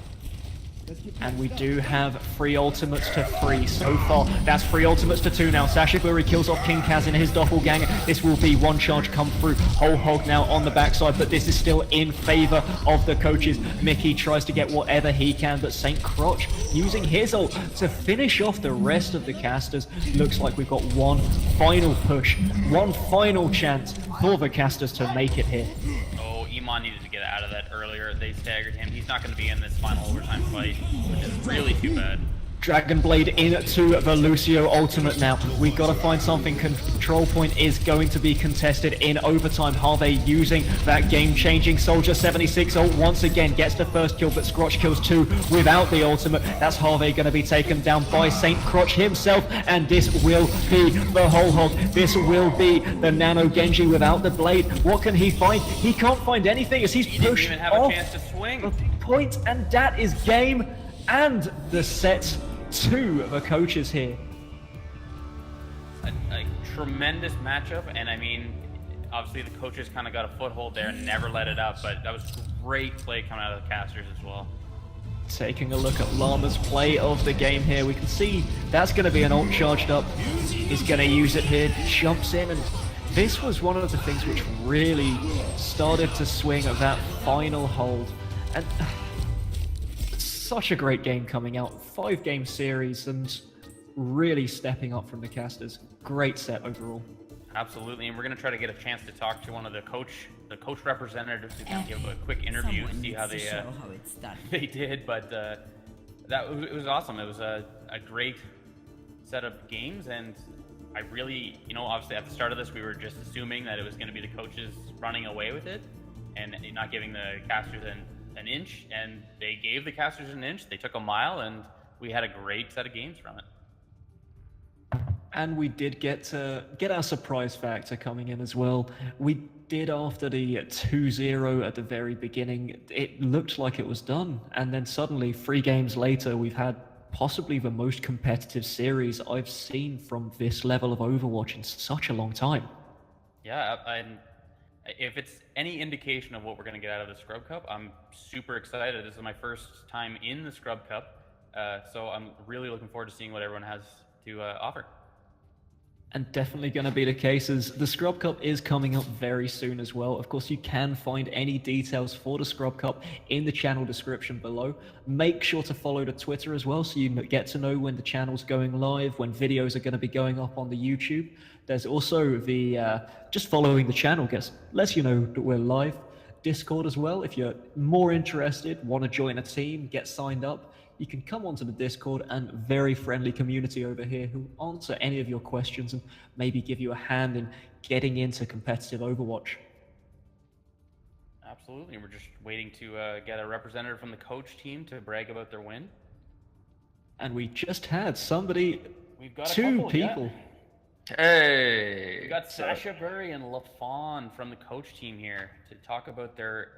And we do have 3 ultimates to 3 so far. That's 3 ultimates to 2 now. Sasshiburi kills off KingKaz in his doppelganger. This will be 1 charge come through. Whole hog now on the backside, but this is still in favor of the coaches. Mickey tries to get whatever he can, but St. Crotch using his ult to finish off the rest of the casters. Looks like we've got one final push, one final chance for the casters to make it here. Eman needed to get out of that earlier. They staggered him. He's not going to be in this final overtime fight, which is really too bad. Dragonblade into the Lucio ultimate now. We've got to find something. Control point is going to be contested in overtime. HaVee using that game-changing Soldier 76 ult once again. Gets the first kill, but Crotch kills 2 without the ultimate. That's HaVee going to be taken down by St. Crotch himself, and this will be the whole hog. This will be the Nano Genji without the blade. What can he find? He can't find anything as he's pushed didn't even have off a chance to swing. the point, and that is game and the set to the coaches here. A tremendous matchup, and I mean, obviously the coaches kind of got a foothold there and never let it up, but that was great play coming out of the casters as well. Taking a look at Lama's play of the game here, we can see that's going to be an ult charged up. He's going to use it here, jumps in, and this was one of the things which really started to swing at that final hold. And such a great game coming out, 5-game series, and really stepping up from the casters. Great set overall. Absolutely, and we're going to try to get a chance to talk to one of the coach representatives who can give a quick interview and see how they did. But it was awesome. It was a great set of games, and I really, obviously at the start of this we were just assuming that it was going to be the coaches running away with it and not giving the casters an inch, and they gave the casters an inch. They took a mile, and we had a great set of games from it. And we did get our surprise factor coming in as well. We did, after the 2-0 at the very beginning, it looked like it was done, and then suddenly 3 games later we've had possibly the most competitive series I've seen from this level of Overwatch in such a long time. Yeah, and if it's any indication of what we're going to get out of the Scrub Cup, I'm super excited. This is my first time in the Scrub Cup, so I'm really looking forward to seeing what everyone has to offer. And definitely going to be the case as the Scrub Cup is coming up very soon as well. Of course, you can find any details for the Scrub Cup in the channel description below. Make sure to follow the Twitter as well so you get to know when the channel's going live, when videos are going to be going up on the YouTube. There's also the just following the channel lets you know that we're live. Discord as well. If you're more interested, want to join a team, get signed up, you can come onto the Discord, and very friendly community over here who answer any of your questions and maybe give you a hand in getting into competitive Overwatch. Absolutely. We're just waiting to get a representative from the coach team to brag about their win. And we just had somebody, We've got two couple, people. Yeah. Hey! We got Sasshiburi and lafon from the coach team here to talk about their,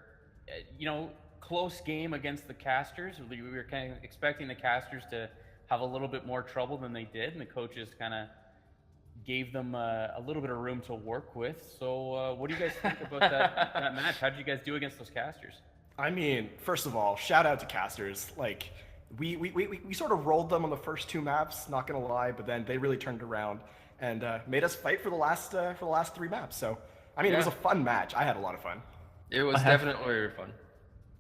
close game against the casters. We were kind of expecting the casters to have a little bit more trouble than they did, and the coaches kind of gave them a little bit of room to work with. So what do you guys think about that match? How did you guys do against those casters? I mean, first of all, shout out to casters. Like, we sort of rolled them on the first two maps, not gonna lie, but then they really turned around and made us fight for the last 3 maps. So, I mean, It was a fun match. I had a lot of fun. It was definitely very fun.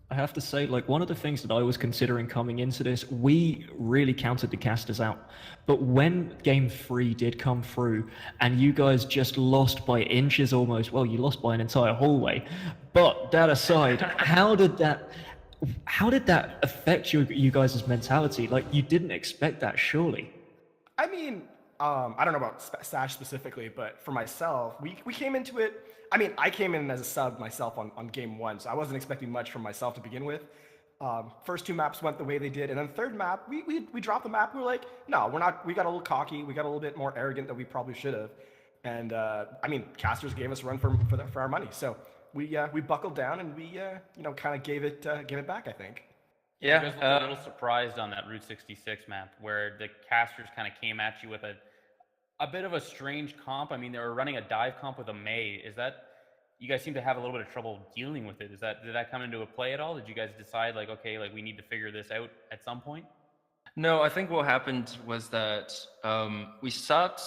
I have to say, like, one of the things that I was considering coming into this, we really counted the casters out. But when game 3 did come through, and you guys just lost by inches almost, well, you lost by an entire hallway. But that aside, how did that affect you guys' mentality? Like, you didn't expect that, surely. I mean, I don't know about Sash specifically, but for myself, we came into it. I mean, I came in as a sub myself on game 1, so I wasn't expecting much from myself to begin with. First 2 maps went the way they did, and then third map, we dropped the map. We were like, no, we're not. We got a little cocky. We got a little bit more arrogant than we probably should have. And I mean, casters gave us a run for our money, so we buckled down and we kind of gave it back, I think. Yeah. You guys looked a little surprised on that Route 66 map, where the casters kind of came at you with a bit of a strange comp. I mean, they were running a dive comp with a Mei. Is that, you guys seem to have a little bit of trouble dealing with it? Did that come into a play at all? Did you guys decide, like, okay, like, we need to figure this out at some point? No, I think what happened was that we stopped.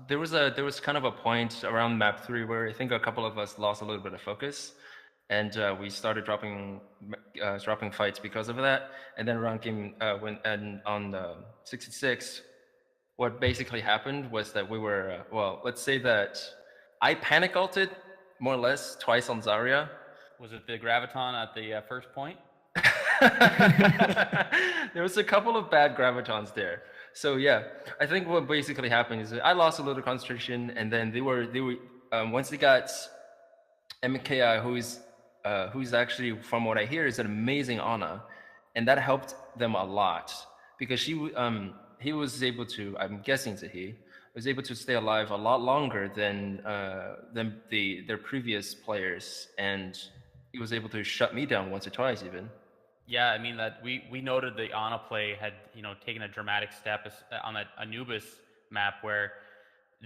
There was kind of a point around map 3 where I think a couple of us lost a little bit of focus, and we started dropping fights because of that. And then around game on 66. What basically happened was that we were, let's say that I panic ulted more or less twice on Zarya. Was it the Graviton at the first point? There was a couple of bad Gravitons there. So yeah, I think what basically happened is that I lost a little concentration, and then they were once they got MKI, who's actually, from what I hear, is an amazing Ana, and that helped them a lot because he was able to, I'm guessing he was able to stay alive a lot longer than their previous players, and he was able to shut me down once or twice even. Yeah, I mean, that we noted the Ana play had taken a dramatic step on that Anubis map, where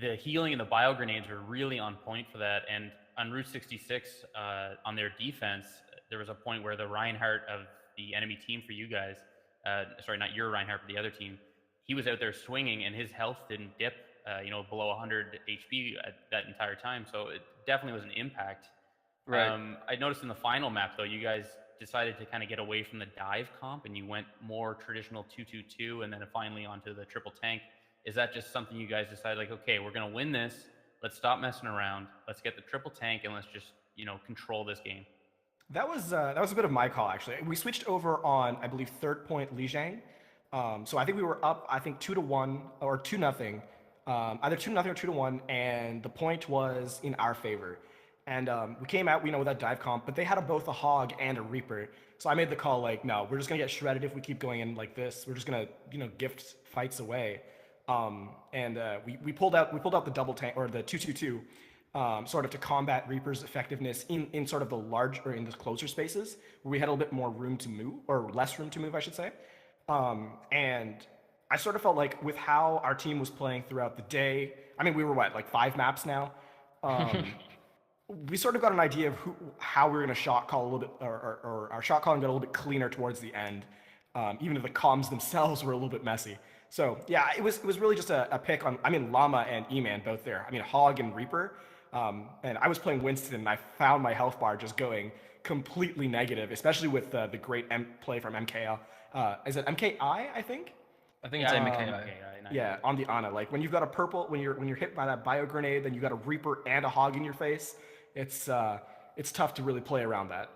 the healing and the bio grenades were really on point for that. And on Route 66, on their defense, there was a point where the Reinhardt of the enemy team for you guys, sorry, not your Reinhardt, but the other team, he was out there swinging, and his health didn't dip, below 100 HP at that entire time. So it definitely was an impact. Right. I noticed in the final map, though, you guys decided to kind of get away from the dive comp, and you went more traditional 2-2-2, and then finally onto the triple tank. Is that just something you guys decided, like, okay, we're going to win this. Let's stop messing around. Let's get the triple tank, and let's just, control this game. That was a bit of my call, actually. We switched over on, I believe, third point Lijang. So I think we were up, 2-1 or 2-0, either 2-0 or 2-1, and the point was in our favor. And we came out, with that dive comp, but they had both a Hog and a Reaper. So I made the call, like, no, we're just gonna get shredded if we keep going in like this. We're just gonna, gift fights away. We pulled out the double tank, or the 2-2-2, sort of to combat Reaper's effectiveness in sort of the large, or in the closer spaces where we had a little bit more room to move, or less room to move, I should say. And I sort of felt like with how our team was playing throughout the day, I mean, we were what, like 5 maps now? Um, we sort of got an idea of how we were going to shot call a little bit, or our shot calling got a little bit cleaner towards the end, even if the comms themselves were a little bit messy. So yeah, it was really just a pick on. I mean, Llama and Eman both there. I mean, Hog and Reaper, and I was playing Winston, and I found my health bar just going completely negative, especially with the great play from MKI. Is it MKI? I think. I think it's MKI. Yeah, on the Ana. Like when you've got a purple, when you're hit by that bio grenade, then you got a Reaper and a Hog in your face. It's tough to really play around that.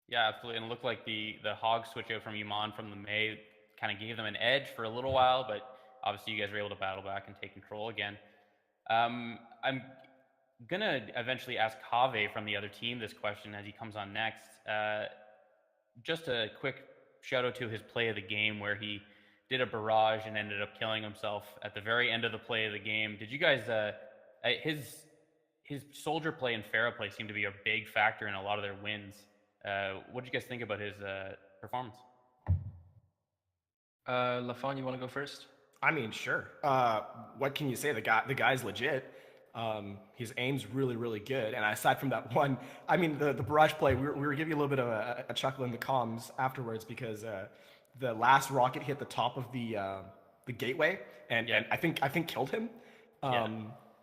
Yeah, absolutely. And it looked like the Hog switch out from Eman from the May kind of gave them an edge for a little while, but obviously you guys were able to battle back and take control again. I'm gonna eventually ask HaVee from the other team this question as he comes on next. Just a quick shout out to his play of the game where he did a barrage and ended up killing himself at the very end of the play of the game. Did you guys, his soldier play and Pharah play seemed to be a big factor in a lot of their wins. What did you guys think about his performance? Lafon, you want to go first? I mean, sure. What can you say? The guy's legit. His aim's really good. And aside from that one, I mean, the barrage play, we were giving you a little bit of a chuckle in the comms afterwards because the last rocket hit the top of the gateway and I think killed him.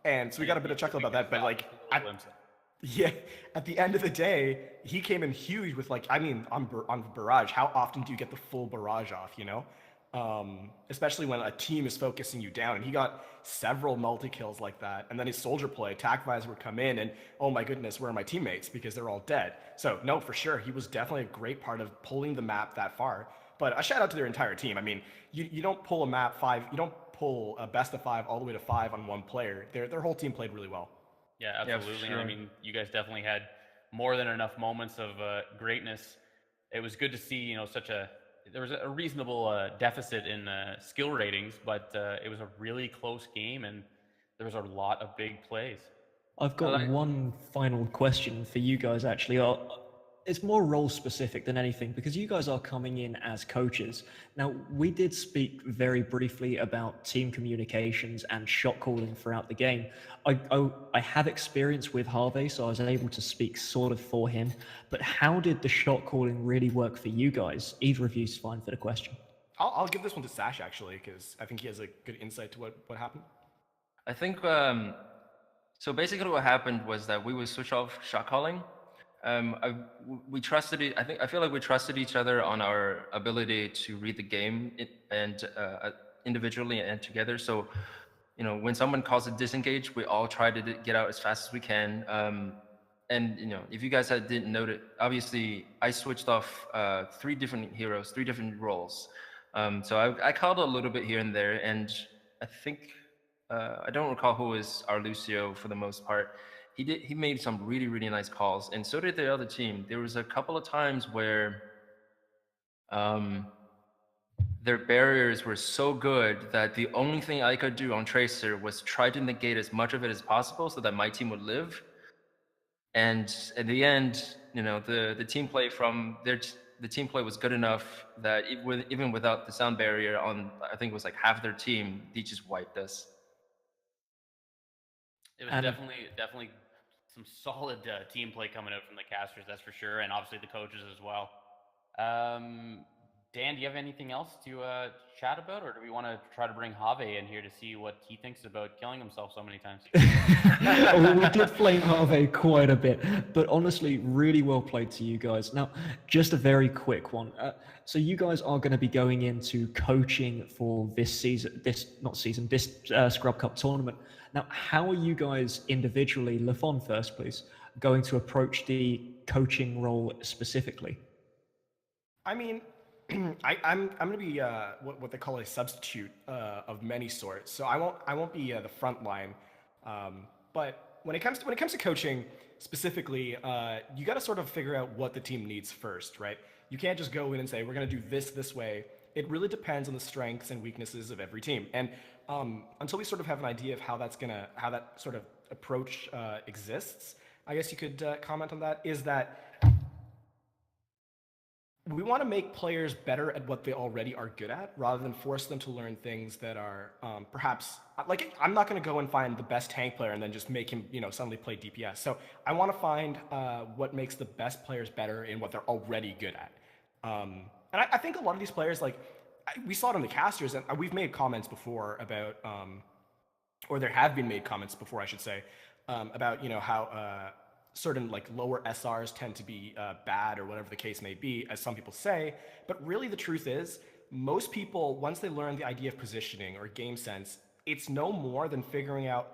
And so we got a bit of chuckle about that. But like, at the end of the day, he came in huge with like, I mean, on barrage. How often do you get the full barrage off? You know. Especially when a team is focusing you down, and he got several multi-kills like that. And then his soldier play, attack visor would come in and, oh my goodness, where are my teammates? Because they're all dead. So no, for sure, he was definitely a great part of pulling the map that far. But a shout out to their entire team. I mean, you don't pull a map 5, you don't pull a best of 5 all the way to 5 on one player. Their whole team played really well. Yeah, absolutely. Yeah, sure. I mean, you guys definitely had more than enough moments of greatness. It was good to see, you know, there was a reasonable deficit in skill ratings, but it was a really close game, and there was a lot of big plays. I've got one final question for you guys, actually. It's more role specific than anything because you guys are coming in as coaches. Now, we did speak very briefly about team communications and shot calling throughout the game. I have experience with HaVee, so I was able to speak sort of for him. But how did the shot calling really work for you guys? Either of you is fine for the question. I'll give this one to Sash actually because I think he has a good insight to what happened. I think so. Basically, what happened was that we would switch off shot calling. We trusted it. I feel like we trusted each other on our ability to read the game and individually and together. So, you know, when someone calls a disengage, we all try to get out as fast as we can. And you know, if you guys didn't note it, obviously I switched off 3 different heroes, 3 different roles. So I called a little bit here and there, and I think I don't recall who was our Lucio for the most part. He made some really nice calls, and so did the other team. There was a couple of times where their barriers were so good that the only thing I could do on Tracer was try to negate as much of it as possible so that my team would live. And at the end, you know, the team play the team play was good enough that even without the sound barrier on, I think it was like half their team, they just wiped us. It was definitely some solid team play coming out from the casters, that's for sure, and obviously the coaches as well. Dan, do you have anything else to chat about, or do we want to try to bring HaVee in here to see what he thinks about killing himself so many times? Well, we did flame HaVee quite a bit, but honestly, really well played to you guys. Now, just a very quick one. So you guys are going to be going into coaching for this Scrub Cup tournament. Now, how are you guys individually, Lafon first, please, going to approach the coaching role specifically? I mean, I'm going to be what they call a substitute of many sorts. So I won't be the front line. But when it comes to coaching specifically, you got to sort of figure out what the team needs first, right? You can't just go in and say we're going to do this way. It really depends on the strengths and weaknesses of every team. And until we sort of have an idea of how that sort of approach exists, I guess you could comment on that. Is that we want to make players better at what they already are good at rather than force them to learn things that are perhaps like I'm not going to go and find the best tank player and then just make him suddenly play DPS. So I want to find what makes the best players better in what they're already good at. And I think a lot of these players, like we saw it on the casters, and we've made comments before about or there have been made comments before I should say about how certain like lower SRs tend to be bad or whatever the case may be, as some people say. But really the truth is, most people, once they learn the idea of positioning or game sense, it's no more than figuring out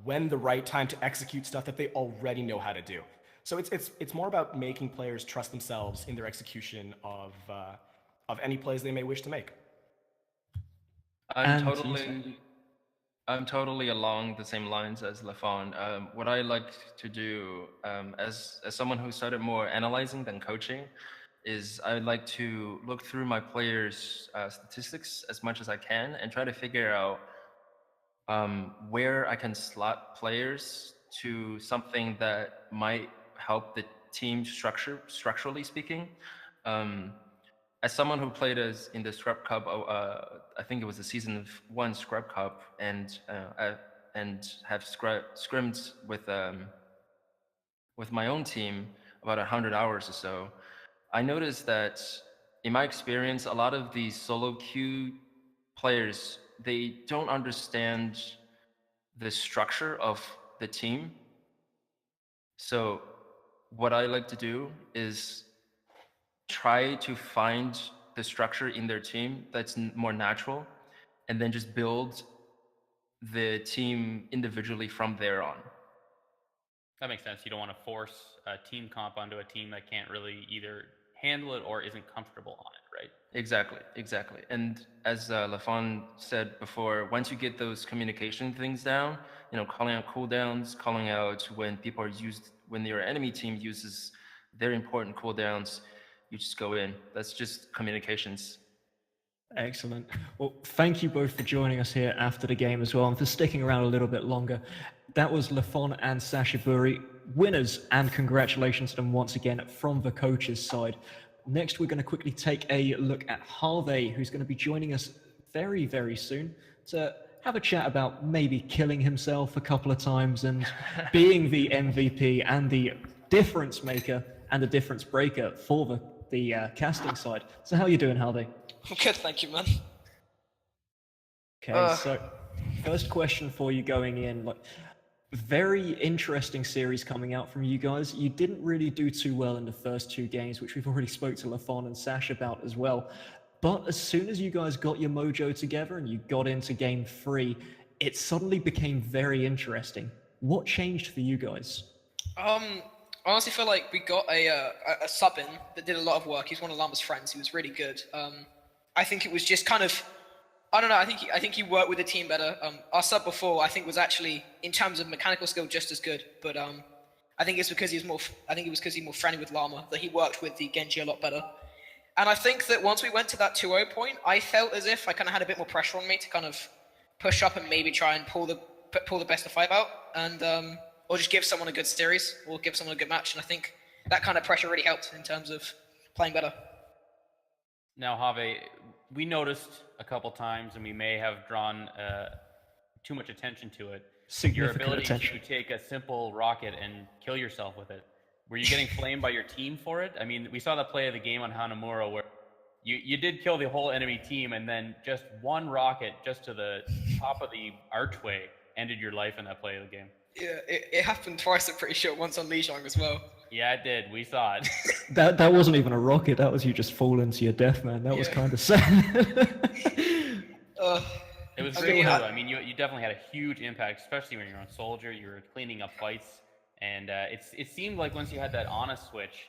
when the right time to execute stuff that they already know how to do. So it's more about making players trust themselves in their execution of any plays they may wish to make. I'm totally along the same lines as Lafon. What I like to do, as someone who started more analyzing than coaching, is I like to look through my players' statistics as much as I can and try to figure out where I can slot players to something that might help the team structurally speaking. As someone who played in the Scrub Cup, I think it was the season 1 Scrub Cup, and have scrimmed with my own team about 100 hours or so, I noticed that in my experience, a lot of these solo queue players, they don't understand the structure of the team. So what I like to do is try to find the structure in their team that's more natural, and then just build the team individually from there on. That makes sense. You don't want to force a team comp onto a team that can't really either handle it or isn't comfortable on it, right? Exactly. And as Lafon said before, once you get those communication things down, calling out cooldowns, calling out when when your enemy team uses their important cooldowns, you just go in. That's just communications. Excellent. Well, thank you both for joining us here after the game as well, and for sticking around a little bit longer. That was Lafon and Sasshiburi, winners, and congratulations to them once again from the coaches' side. Next, we're going to quickly take a look at HaVee, who's going to be joining us very, very soon to have a chat about maybe killing himself a couple of times and being the MVP and the difference maker and the difference breaker for the casting side. So how are you doing, HaVee? I'm good, thank you, man. Okay, so first question for you going in, very interesting series coming out from you guys. You didn't really do too well in the first 2 games, which we've already spoke to Lafon and Sash about as well. But as soon as you guys got your mojo together and you got into game 3, it suddenly became very interesting. What changed for you guys? I honestly feel like we got a sub in that did a lot of work. He's one of Lama's friends. He was really good. I think it was just kind of, I don't know. I think he worked with the team better. Our sub before, I think, was actually in terms of mechanical skill just as good. But I think it's because he's more friendly with Lama that he worked with the Genji a lot better. And I think that once we went to that 2-0 point, I felt as if I kind of had a bit more pressure on me to kind of push up and maybe try and pull the best of 5 out, and or just give someone a good series or give someone a good match. And I think that kind of pressure really helped in terms of playing better. Now, HaVee, we noticed a couple times, and we may have drawn too much attention to it, your ability to take a simple rocket and kill yourself with it. Were you getting flamed by your team for it? I mean, we saw the play of the game on Hanamura where you did kill the whole enemy team, and then just one rocket just to the top of the archway ended your life in that play of the game. Yeah, it happened twice, I'm pretty sure, once on Lijang as well. Yeah, it did. We saw it. That wasn't even a rocket. That was you just falling to your death, man. That was kind of sad. It was really good. I mean, you definitely had a huge impact, especially when you're on Soldier. You were cleaning up fights, and it seemed like once you had that honest switch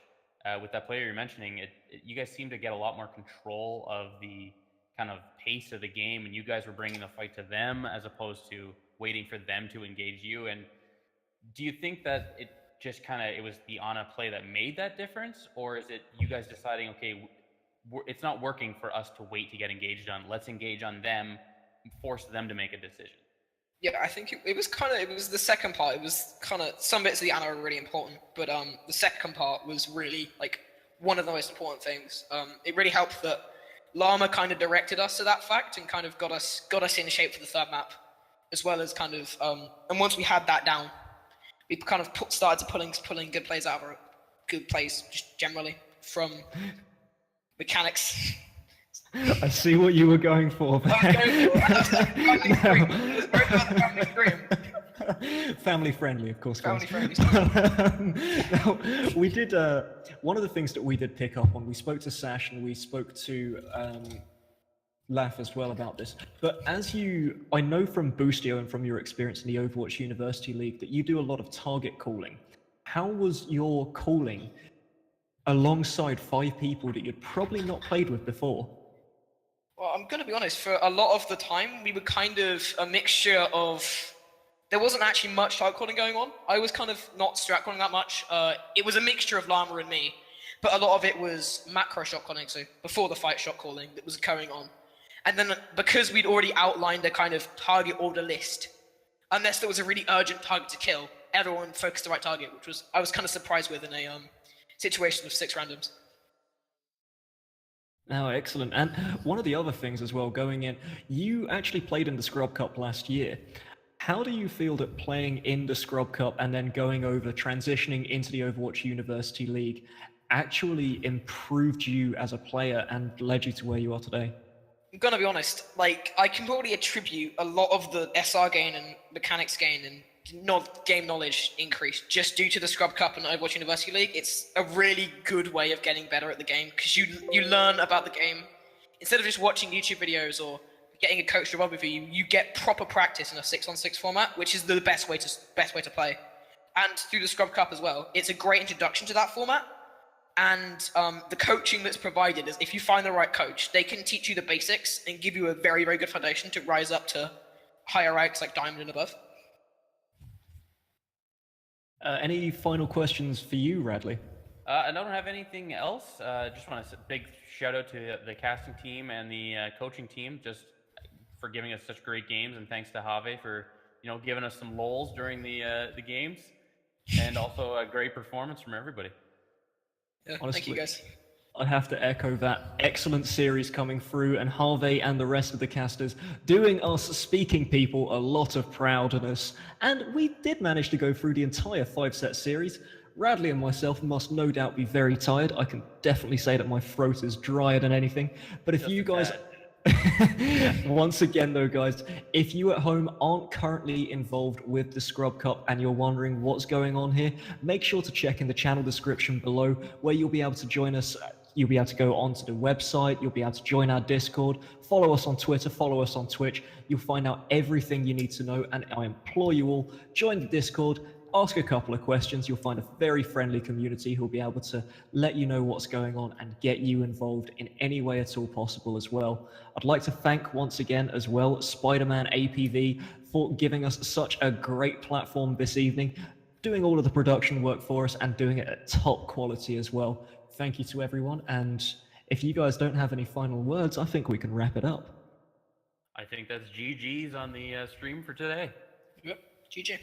with that player you're mentioning, you guys seemed to get a lot more control of the kind of pace of the game, and you guys were bringing the fight to them as opposed to waiting for them to engage you. And do you think that it was the Ana play that made that difference, or is it you guys deciding, okay, it's not working for us to wait to get engaged on, let's engage on them, force them to make a decision? Yeah, I think it was the second part. It was kind of, some bits of the Ana are really important, but the second part was really like one of the most important things. It really helped that Llama kind of directed us to that fact and kind of got us in shape for the third map, as well as kind of and once we had that down, we kind of started to pulling good plays out of it, good plays just generally from mechanics. I see what you were going for. Family friendly, of course. Family friendly. Now, we did one of the things that we did pick up on. We spoke to Sash and we spoke to Laf as well about this. But I know from Boostio and from your experience in the Overwatch University League that you do a lot of target calling. How was your calling alongside 5 people that you'd probably not played with before? Well, I'm going to be honest, for a lot of the time, we were kind of a mixture of... There wasn't actually much target calling going on. I was kind of not strat calling that much. It was a mixture of Llama and me, but a lot of it was macro shot calling, so before the fight shot calling that was occurring on. And then because we'd already outlined a kind of target order list, unless there was a really urgent target to kill, everyone focused the right target, which I was kind of surprised with in a situation of 6 randoms. Oh, excellent. And one of the other things as well, going in, you actually played in the Scrub Cup last year. How do you feel that playing in the Scrub Cup and then going over, transitioning into the Overwatch University League actually improved you as a player and led you to where you are today? I'm gonna be honest, like, I can probably attribute a lot of the SR gain and mechanics gain and game knowledge increase just due to the Scrub Cup and Overwatch University League. It's a really good way of getting better at the game because you learn about the game instead of just watching YouTube videos or getting a coach to run with you. You get proper practice in a 6-on-6 format, which is the best way to play. And through the Scrub Cup as well, it's a great introduction to that format. And the coaching that's provided is, if you find the right coach, they can teach you the basics and give you a very, very good foundation to rise up to higher ranks like Diamond and above. Any final questions for you, Radly? I don't have anything else. Just want to say a big shout out to the casting team and the coaching team, just for giving us such great games, and thanks to HaVee for giving us some lols during the games, and also a great performance from everybody. Yeah, Honestly, thank you guys. I have to echo that excellent series coming through, and HaVee and the rest of the casters doing us speaking people a lot of proudness. And we did manage to go through the entire 5-set series. Radly and myself must no doubt be very tired. I can definitely say that my throat is drier than anything. But if you guys... Once again though, guys, if you at home aren't currently involved with the Scrub Cup and you're wondering what's going on here, make sure to check in the channel description below where you'll be able to join us. You'll be able to go onto the website, you'll be able to join our Discord, follow us on Twitter, follow us on Twitch. You'll find out everything you need to know, and I implore you all, join the Discord, ask a couple of questions. You'll find a very friendly community who'll be able to let you know what's going on and get you involved in any way at all possible as well. I'd like to thank once again as well SpidermanAPV for giving us such a great platform this evening, doing all of the production work for us and doing it at top quality as well. Thank you to everyone, and if you guys don't have any final words, I think we can wrap it up. I think that's GG's on the stream for today. Yep, GG.